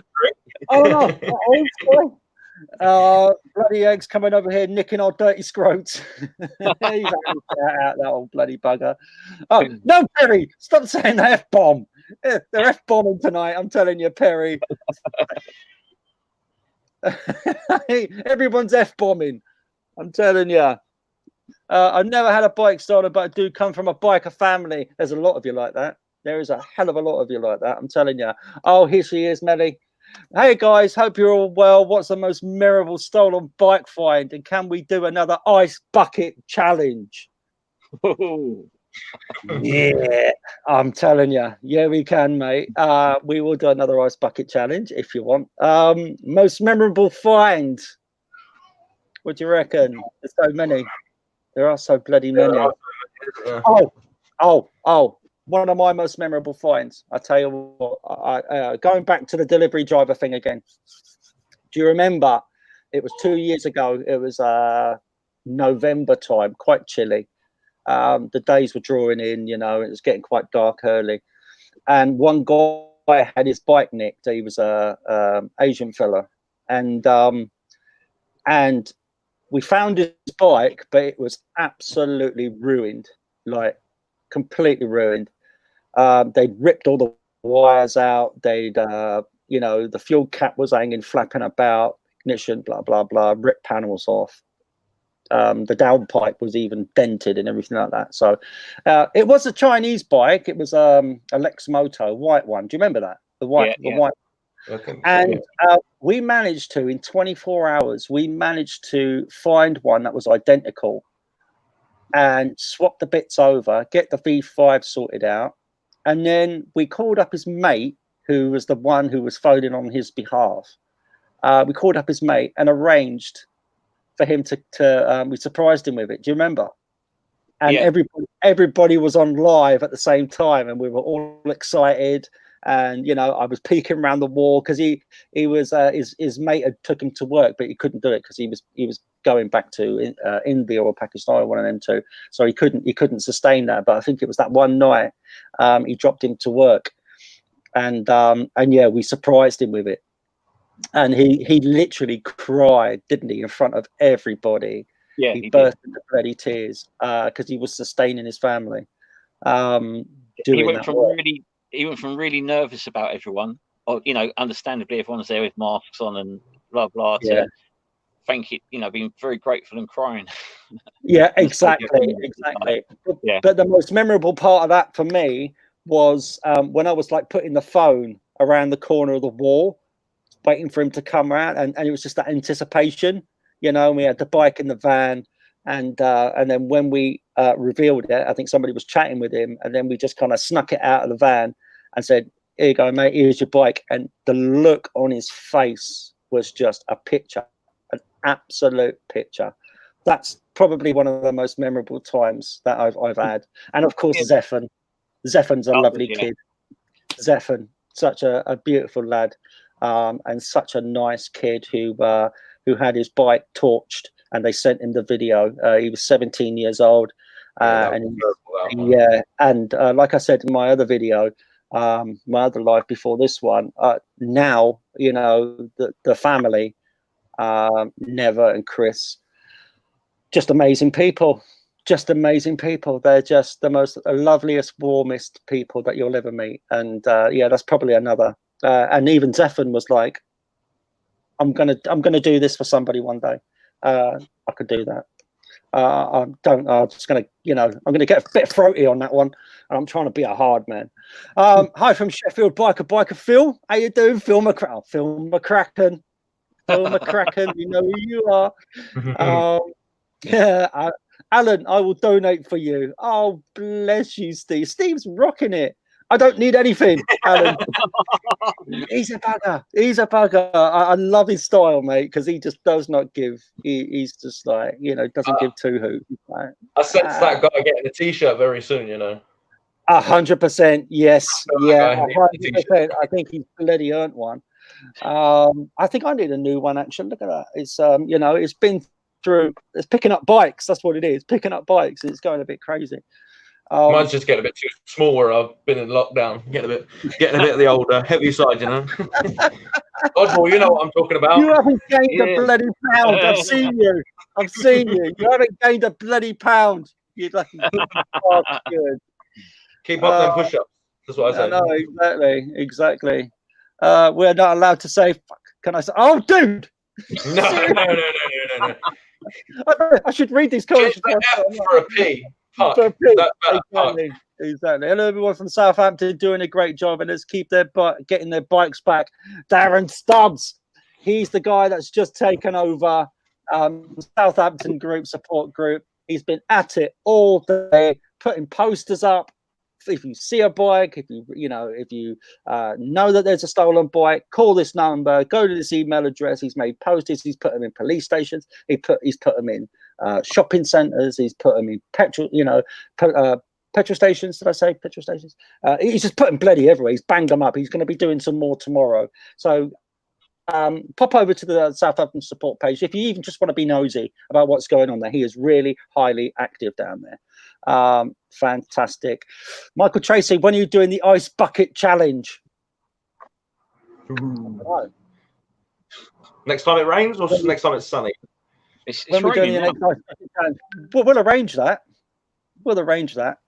Oh no, Old Spice. Bloody eggs coming over here nicking our dirty scrotes. He's out, that old bloody bugger. Oh no, Perry, stop saying the F-bomb. They're F-bombing tonight, I'm telling you, Perry. Everyone's F-bombing, I'm telling you. I've never had a bike starter, but I do come from a biker family. There's a lot of you like that. There is a hell of a lot of you like that, I'm telling you. Oh, here she is, Melly. Hey guys, hope you're all well. What's the most memorable stolen bike find, and can we do another ice bucket challenge? Yeah, I'm telling you, yeah, we can, mate. We will do another ice bucket challenge if you want. Most memorable find. What do you reckon? There's so many. There are so bloody many. Oh. One of my most memorable finds. I tell you what, going back to the delivery driver thing again. Do you remember? It was 2 years ago. It was November time, quite chilly. The days were drawing in, you know, it was getting quite dark early. And one guy had his bike nicked. He was a Asian fella. And we found his bike, but it was absolutely ruined, like completely ruined. They'd ripped all the wires out. They'd, you know, the fuel cap was hanging, flapping about, ignition, blah, blah, blah, ripped panels off. The downpipe was even dented and everything like that. So it was a Chinese bike. It was a Lex Moto, white one. Do you remember that? The white. Okay. And we managed to, in 24 hours, we managed to find one that was identical and swap the bits over, get the V5 sorted out. And then we called up his mate, who was the one who was phoning on his behalf. We called up his mate and arranged for him to we surprised him with it. Do you remember? And everybody was on live at the same time, and we were all excited. And you know, I was peeking around the wall because he was his mate had took him to work, but he couldn't do it because he was going back to India or Pakistan, one of them two. So he couldn't sustain that. But I think it was that one night he dropped him to work, and yeah, we surprised him with it. And he literally cried, didn't he, in front of everybody? Yeah, he burst into bloody tears because he was sustaining his family. He went from really nervous about everyone, or you know, understandably everyone's there with masks on and blah blah. To thank you, you know, being very grateful and crying. Yeah, exactly. Yeah. But the most memorable part of that for me was when I was like putting the phone around the corner of the wall, waiting for him to come around, and it was just that anticipation, you know. And we had the bike in the van, and then when we revealed it, I think somebody was chatting with him, and then we just kind of snuck it out of the van and said, "Here you go, mate, here's your bike." And the look on his face was just a picture, an absolute picture. That's probably one of the most memorable times that I've had. And of course, Zephan's a lovely kid. Zephan, such a beautiful lad. And such a nice kid who had his bike torched, and they sent him the video. He was 17 years old, and like I said in my other video, my other life before this one, now you know the family, Neva and Chris, just amazing people. They're just the most loveliest, warmest people that you'll ever meet. And yeah, that's probably another. And even Zephan was like, I'm gonna do this for somebody one day. I could do that. I'm just gonna, I'm gonna get a bit throaty on that one. I'm trying to be a hard man. Hi from Sheffield, biker Phil. How you doing, Phil McCracken? Phil McCracken. Phil McCracken. You know who you are. Yeah, Alan, I will donate for you. Oh, bless you, Steve. Steve's rocking it. I don't need anything, Alan. He's a bugger. He's a bugger. I love his style, mate, because he just does not give. He's just like, doesn't give two hoots. Like, I sense that guy getting a t-shirt very soon, 100%. Yes. Yeah. Guy needs a 100%. I think he's bloody earned one. I think I need a new one, actually. Look at that. It's, it's been through, it's picking up bikes. That's what it is. Picking up bikes. It's going a bit crazy. Mine's just getting a bit too small where I've been in lockdown. Getting a bit of the old heavy side, Oddball, you know what I'm talking about. You haven't gained a bloody pound. I've seen you. You haven't gained a bloody pound. You lucky bastard. Keep up them push-ups. That's what I say. No, exactly. We're not allowed to say. Fuck. Can I say? Oh, dude. No. I should read these comments. For a P. Exactly. Hello, everyone from Southampton, doing a great job, and let's keep getting their bikes back. Darren Stubbs, he's the guy that's just taken over Southampton support group. He's been at it all day, putting posters up. If you see a bike, if you know that there's a stolen bike, call this number, go to this email address. He's made posters. He's put them in police stations. He's put them in shopping centres. He's put them in petrol stations. Did I say petrol stations? He's just putting bloody everywhere. He's banged them up. He's going to be doing some more tomorrow. So pop over to the Southampton support page if you even just want to be nosy about what's going on there. He is really highly active down there. Fantastic. Michael Tracy, when are you doing the ice bucket challenge? Next time it rains or next time it's sunny? When we're doing the next ice bucket challenge? We'll arrange that. We'll arrange that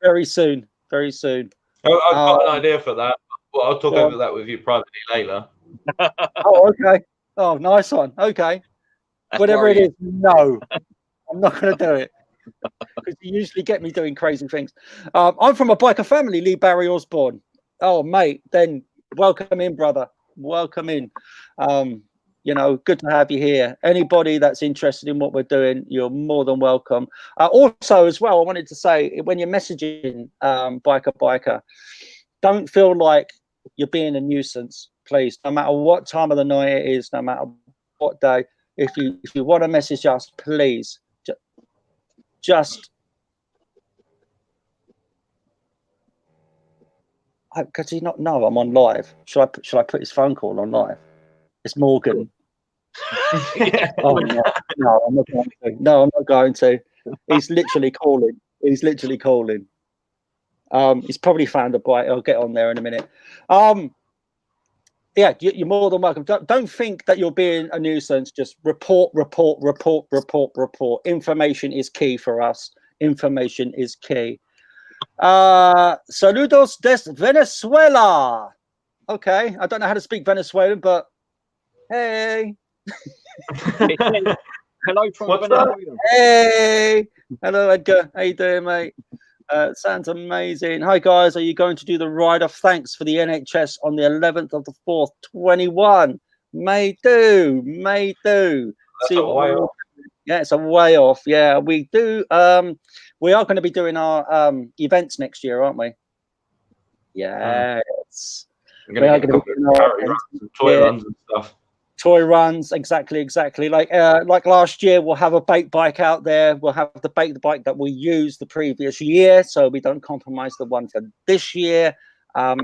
very soon. Very soon. I've got an idea for that. Well, I'll talk over that with you privately later. Oh, okay. Oh, nice one. Okay. Whatever it is, no. I'm not going to do it. Because you usually get me doing crazy things. I'm from a biker family, Lee Barry Osborne. Oh, mate, then welcome in, brother. Welcome in. Good to have you here. Anybody that's interested in what we're doing, you're more than welcome. Also, as well, I wanted to say, when you're messaging biker, don't feel like you're being a nuisance, please. No matter what time of the night it is, no matter what day, if you want to message us, please. Just does he not know I'm on live? Should I put his phone call on live? It's Morgan. Oh no, I'm not going to. No, I'm not going to. He's literally calling. He's probably found a bite. I'll get on there in a minute. Yeah, you're more than welcome. Don't think that you're being a nuisance. Just report. Information is key for us. Information is key. Saludos des Venezuela. Okay, I don't know how to speak Venezuelan, but hey. Hello from Venezuela. Hey. Hello, Edgar. How you doing, mate? Sounds amazing. Hi, guys. Are you going to do the ride of thanks for the NHS on the 11th of the 4th, 21? May do. That's a way off. Yeah, it's a way off. Yeah, we do. We are going to be doing our events next year, aren't we? Yes. We're going to get a couple of charity runs and toy runs and stuff. Toy runs, exactly. Like last year, we'll have a baked bike out there. We'll have the baked bike that we used the previous year, so we don't compromise the one for this year. For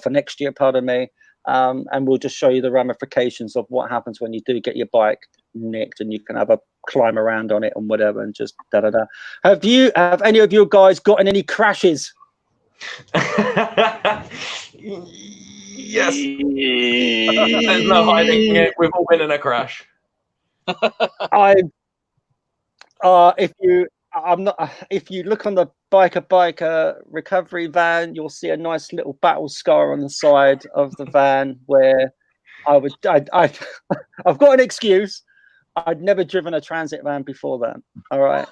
next year, pardon me. And we'll just show you the ramifications of what happens when you do get your bike nicked, and you can have a climb around on it and whatever, and just da da da. Have any of you guys gotten any crashes? Yes. There's no hiding it. We've all been in a crash. If you look on the biker recovery van, you'll see a nice little battle scar on the side of the van where I've got an excuse, I'd never driven a transit van before then. All right.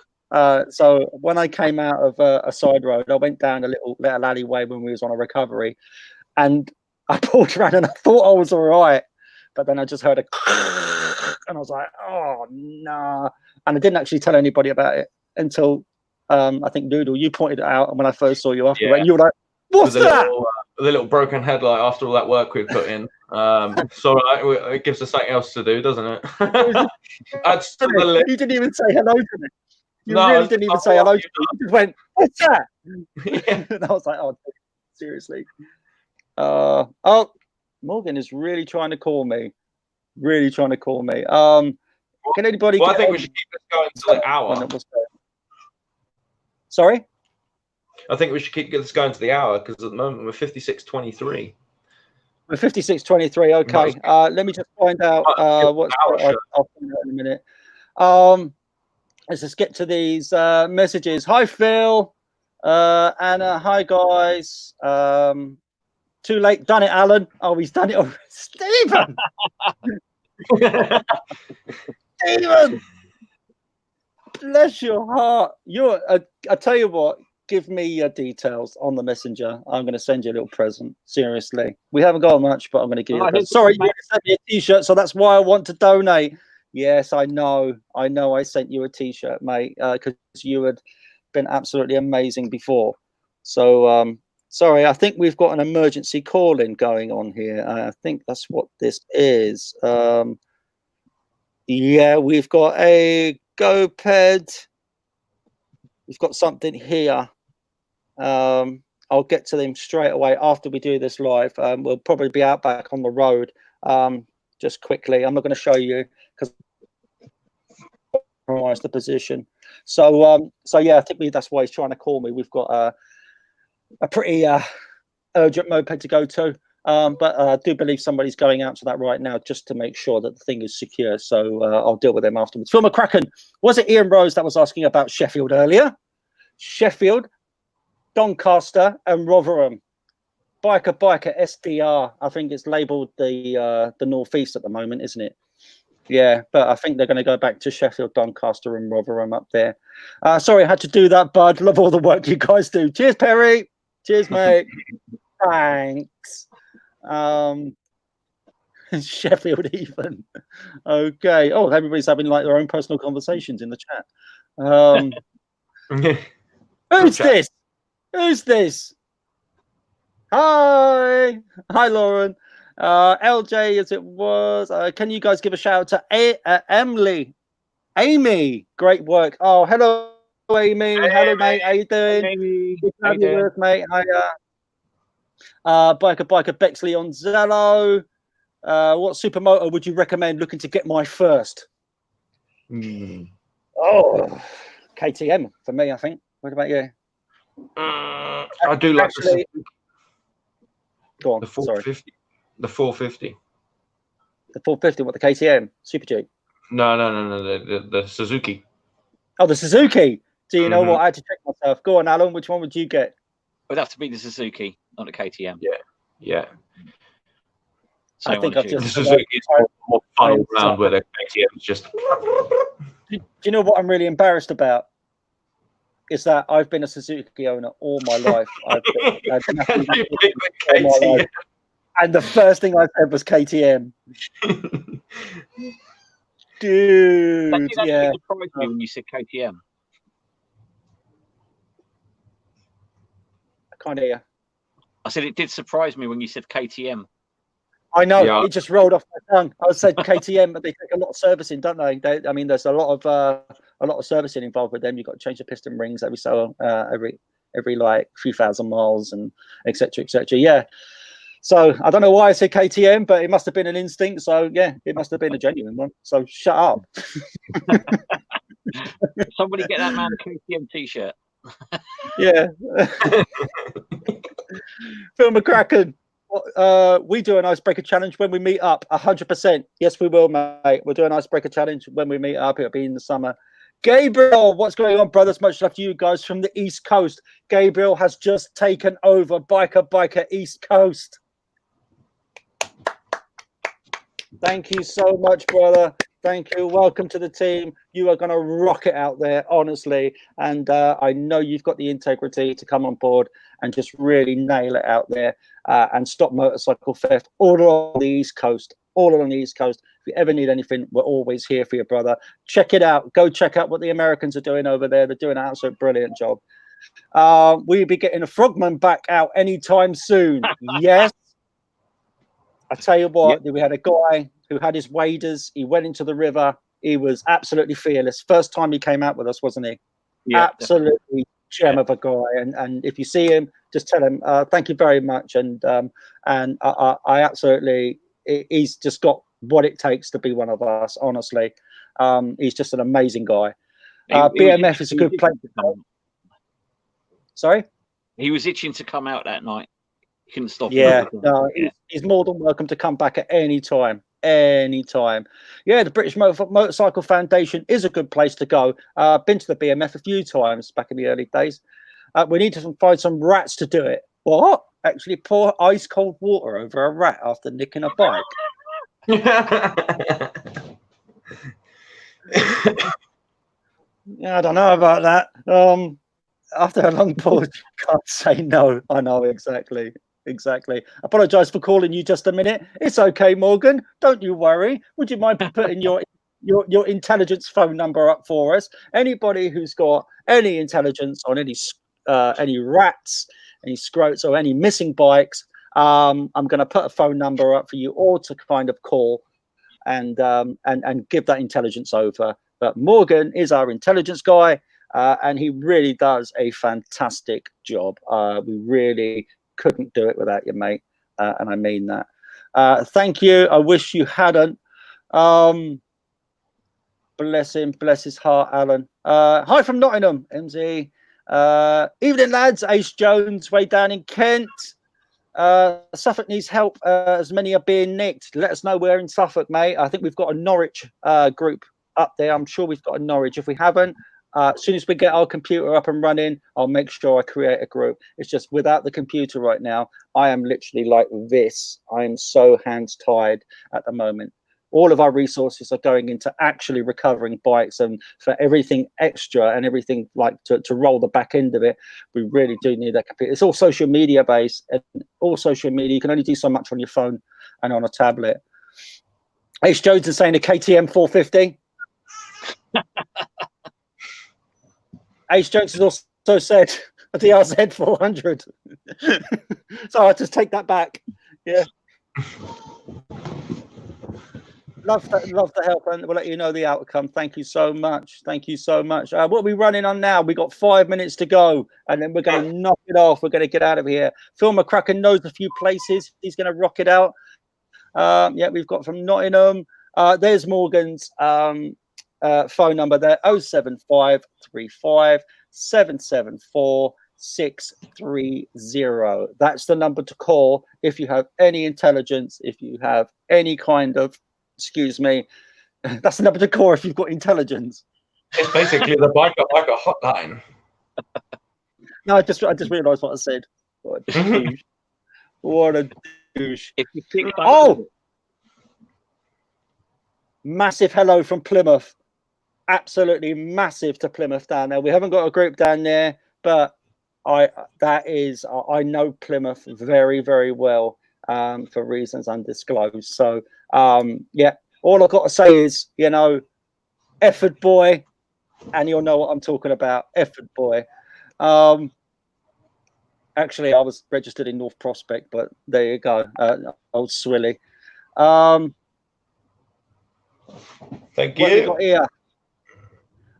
So when I came out of a side road, I went down a little alleyway when we was on a recovery, and I pulled around and I thought I was all right, but then I just heard a and I was like, oh no, and I didn't actually tell anybody about it until I think Noodle, you pointed it out, and when I first saw you after, and you were like, what's that? The little broken headlight after all that work we've put in. So it gives us something else to do, doesn't it? You didn't even say hello to me. You really didn't even say hello to me. You just went, what's that? Yeah. And I was like, oh, seriously. Morgan is really trying to call me. Can anybody? Well, I think we should keep this going to the hour. Sorry? I think we should keep this going to the hour because at the moment we're 56:23. We're 56:23. Okay. Let me just find out what's. I'll find out in a minute. Let's just get to these messages. Hi, Phil. Anna. Hi, guys. Too late. Done it, Alan. Oh, he's done it already. Stephen. Stephen. Bless your heart. I tell you what. Give me your details on the messenger. I'm going to send you a little present. Seriously, we haven't got much, but I'm going to give you a present. Sorry, you sent me a t-shirt, so that's why I want to donate. Yes, I know. I sent you a t-shirt, mate, because you had been absolutely amazing before. So, sorry, I think we've got an emergency call-in going on here. I think that's what this is. Yeah, we've got a GoPed. We've got something here. I'll get to them straight away after we do this live. We'll probably be out back on the road just quickly. I'm not going to show you because the position. So yeah, I think that's why he's trying to call me. We've got a pretty urgent moped to go to, but I do believe somebody's going out to that right now just to make sure that the thing is secure. So I'll deal with them afterwards. Phil McCracken, was it Ian Rose that was asking about Sheffield earlier? Sheffield, Doncaster and Rotherham. Biker SDR. I think it's labelled the northeast at the moment, isn't it? Yeah, but I think they're going to go back to Sheffield, Doncaster and Rotherham up there. Sorry, I had to do that, bud. Love all the work you guys do. Cheers, Perry. Cheers, mate. Thanks. Sheffield even. Okay. Oh, everybody's having like their own personal conversations in the chat. Who's this? Who's this? Hi, Lauren. LJ, as it was. Can you guys give a shout out to Emily? Amy, great work. Oh, hello, Amy. Hey, hello, mate. How you doing? Hey, Amy. Good to have you with us, mate. Hi, Biker Bexley on Zello. What supermoto would you recommend looking to get my first? Oh, KTM for me, I think. What about you? I do like actually. Go on. The 450. Sorry. The 450. The 450. What, the KTM Super G? No. The Suzuki. Oh, the Suzuki. Do you know what? I had to check myself. Go on, Alan. Which one would you get? It would have to be the Suzuki, not the KTM. Yeah. I think I've just. The Suzuki is more fun all round, where the KTM is just. Do you know what I'm really embarrassed about? Is that I've been a Suzuki owner all my life. And the first thing I said was KTM. Dude, yeah. Surprised me when you said KTM. I can't hear you. I said it did surprise me when you said KTM. I know, it just rolled off my tongue. I said KTM, but they take a lot of servicing, don't they? I mean, there's a lot of servicing involved with them. You've got to change the piston rings every like few thousand miles and etc. Yeah. So I don't know why I said KTM, but it must have been an instinct. So yeah, it must have been a genuine one. So shut up. Somebody get that man a KTM t-shirt. Yeah. Phil McCracken. We do an icebreaker challenge when we meet up. 100%. Yes, we will, mate. We'll do an icebreaker challenge when we meet up. It'll be in the summer. Gabriel, what's going on, brothers? Much love to you guys from the East Coast. Gabriel has just taken over Biker East Coast. Thank you so much, brother. Thank you. Welcome to the team. You are going to rock it out there, honestly. And I know you've got the integrity to come on board and just really nail it out there and stop motorcycle theft all along the East Coast. All along the East Coast. If you ever need anything, we're always here for you, brother. Check it out. Go check out what the Americans are doing over there. They're doing an absolute brilliant job. We'll be getting a Frogman back out anytime soon. Yes. I tell you what, we had a guy who had his waders. He went into the river. He was absolutely fearless. First time he came out with us, wasn't he? Yeah, absolutely gem of a guy. And if you see him, just tell him thank you very much. And I absolutely, he's just got what it takes to be one of us. Honestly, he's just an amazing guy. BMF is a good place to go. Sorry, he was itching to come out that night. Couldn't stop. Yeah, no, he's more than welcome to come back at any time. Anytime. Yeah, the British Motorcycle Foundation is a good place to go. Been to the BMF a few times back in the early days. We need to find some rats to do it. What? Actually pour ice cold water over a rat after nicking a bike? Yeah, I don't know about that. After a long pause, you can't say no. I know, exactly. Apologize for calling you just a minute. It's okay, Morgan. Don't you worry. Would you mind putting your intelligence phone number up for us? Anybody who's got any intelligence on any rats, any scrotes, or any missing bikes, I'm going to put a phone number up for you all to kind of call and give that intelligence over. But Morgan is our intelligence guy, and he really does a fantastic job. We really couldn't do it without you, mate, and I mean that. Thank you. I wish you hadn't. Bless him, bless his heart, Alan. Hi from Nottingham, MZ. Evening, lads. Ace Jones, way down in Kent. Suffolk needs help, as many are being nicked. Let us know where in Suffolk, mate. I think we've got a Norwich group up there. I'm sure we've got a Norwich. If we haven't, as soon as we get our computer up and running, I'll make sure I create a group. It's just without the computer right now, I am literally like this. I'm so hands tied at the moment. All of our resources are going into actually recovering bikes, and for everything extra and everything like to roll the back end of it, we really do need that computer. It's all social media based, and all social media, you can only do so much on your phone and on a tablet. Ace Jones is saying a KTM 450. Ace Jones has also said a DRZ 400. So I'll just take that back. Yeah. Love to help, and we'll let you know the outcome. Thank you so much. Thank you so much. What are we running on now? We got 5 minutes to go, and then we're going to knock it off. We're going to get out of here. Phil McCracken knows a few places. He's going to rock it out. Yeah, we've got from Nottingham. There's Morgan's phone number there, 07535 774 630. That's the number to call if you have any intelligence, if you have any kind of, excuse me, that's the number to call if you've got intelligence. It's basically the biker hotline. No, I just realised what I said. What a douche. What a douche. Oh, massive hello from Plymouth. Absolutely massive to Plymouth down there. We haven't got a group down there, but I know Plymouth very, very well for reasons undisclosed. So yeah, all I've got to say is, you know, effort boy, and you'll know what I'm talking about. Effort boy. Actually, I was registered in North Prospect, but there you go. Old Swilly. Thank What have we you. got here?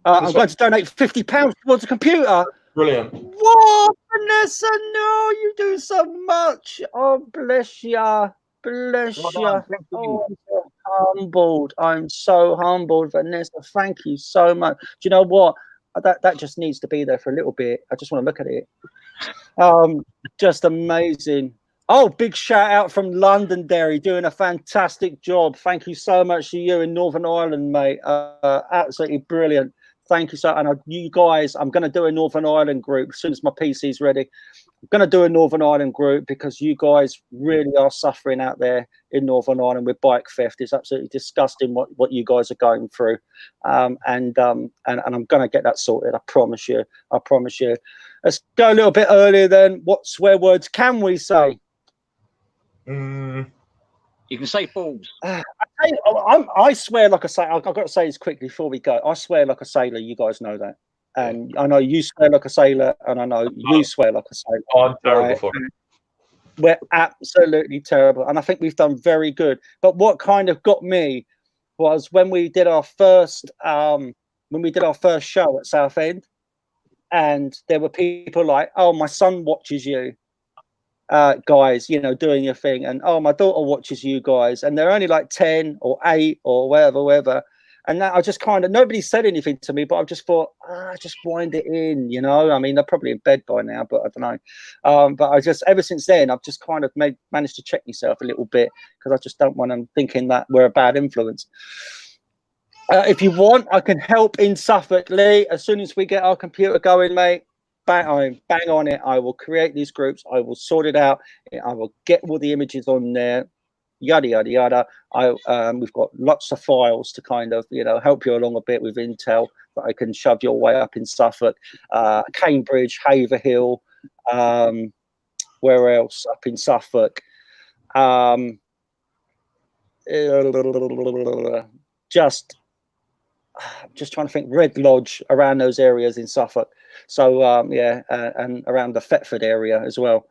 I'm going to donate £50 towards a computer. Brilliant. What, Vanessa? No, you do so much. Oh, bless ya. Bless ya. Oh, I'm so humbled. I'm so humbled, Vanessa. Thank you so much. Do you know what? That just needs to be there for a little bit. I just want to look at it. Just amazing. Oh, big shout out from Londonderry, doing a fantastic job. Thank you so much to you in Northern Ireland, mate. Absolutely brilliant. Thank you so. And you guys, I'm going to do a Northern Ireland group as soon as my PC's ready. I'm going to do a Northern Ireland group because you guys really are suffering out there in Northern Ireland with bike theft. It's absolutely disgusting what you guys are going through, and I'm going to get that sorted. I promise you. I promise you. Let's go a little bit earlier then. What swear words can we say? You can say balls. I swear like a sailor. I've got to say this quickly before we go. I swear like a sailor. You guys know that. And I know you swear like a sailor, and I know you swear like a sailor. I'm terrible for it. We're absolutely terrible, and I think we've done very good. But what kind of got me was when we did our first show at Southend, and there were people like, "Oh, my son watches you, guys, you know, doing your thing," and "Oh, my daughter watches you guys," and they're only like 10 or 8 or whatever. And that I just kind of, nobody said anything to me, but I just thought, just wind it in, you know. I mean, they're probably in bed by now, but I don't know. But I just, ever since then, I've just kind of managed to check myself a little bit because I just don't want them thinking that we're a bad influence. If you want, I can help in Suffolk, Lee. As soon as we get our computer going, mate, bang on it. I will create these groups. I will sort it out. I will get all the images on there. Yada yada yada. We've got lots of files to kind of, you know, help you along a bit with intel that I can shove your way up in Suffolk, Cambridge, Haverhill, where else up in Suffolk? Just trying to think. Red Lodge, around those areas in Suffolk. So and around the Thetford area as well.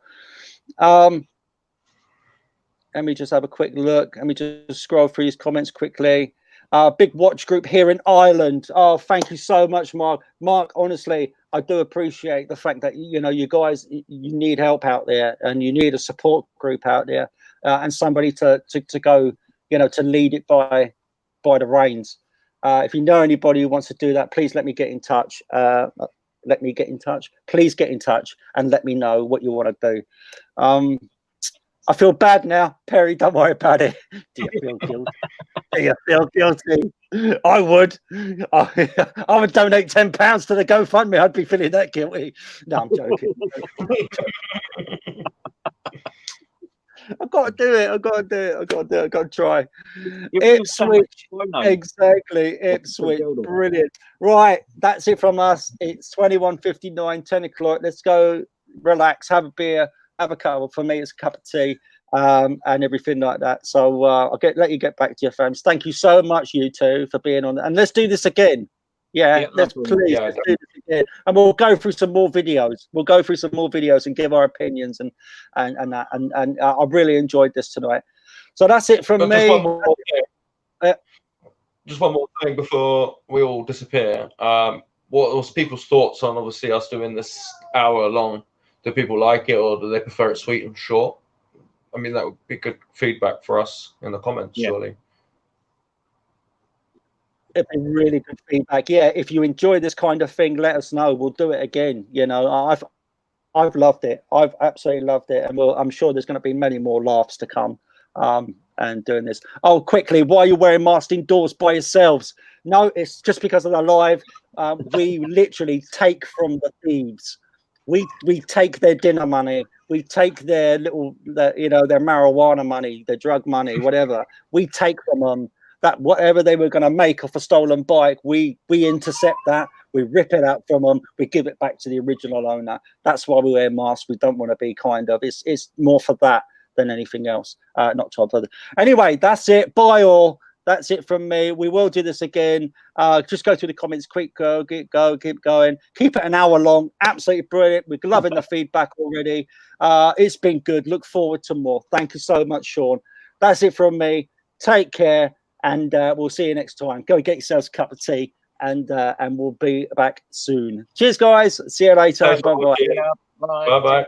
Let me just have a quick look. Let me just scroll through these comments quickly. Big watch group here in Ireland. Oh, thank you so much, Mark. Mark, honestly, I do appreciate the fact that, you know, you guys, you need help out there, and you need a support group out there, and somebody to go, you know, to lead it by the reins. If you know anybody who wants to do that, please let me get in touch. Please get in touch and let me know what you want to do. I feel bad now, Perry. Don't worry about it. Do you feel guilty? Do you feel guilty? I would. I would donate £10 to the GoFundMe. I'd be feeling that guilty. No, I'm joking. I've got to do it. I've got to do it. I've got to try. Ipswich. Exactly. Ipswich. Brilliant. Right. That's it from us. It's 21:59, 10 o'clock. Let's go relax, have a beer, have a cup. For me, it's a cup of tea, and everything like that. So I'll let you get back to your families. Thank you so much, you two, for being on. And let's do this again. Let's do this again, and we'll go through some more videos. We'll go through some more videos and give our opinions and I really enjoyed this tonight. So that's it from me. Just one more thing before we all disappear. What was people's thoughts on obviously us doing this hour long? Do people like it, or do they prefer it sweet and short? I mean, that would be good feedback for us in the comments, surely. It'd be really good feedback. Yeah, if you enjoy this kind of thing, let us know. We'll do it again. You know, I've loved it. I've absolutely loved it, and I'm sure there's going to be many more laughs to come. And doing this. Oh, quickly, why are you wearing masks indoors by yourselves? No, it's just because of the live. We literally take from the thieves. We take their dinner money. We take their their marijuana money, their drug money, whatever. We take from them. That whatever they were going to make off a stolen bike, we intercept that, we rip it out from them, we give it back to the original owner. That's why we wear masks. We don't want to be it's more for that than anything else. Not to other. Anyway, that's it. Bye all. That's it from me. We will do this again. Just go through the comments quick. Keep going. Keep it an hour long. Absolutely brilliant. We're loving the feedback already. It's been good. Look forward to more. Thank you so much, Sean. That's it from me. Take care. And we'll see you next time. Go get yourselves a cup of tea, and we'll be back soon. Cheers, guys. See you later. Bye-bye. Bye-bye.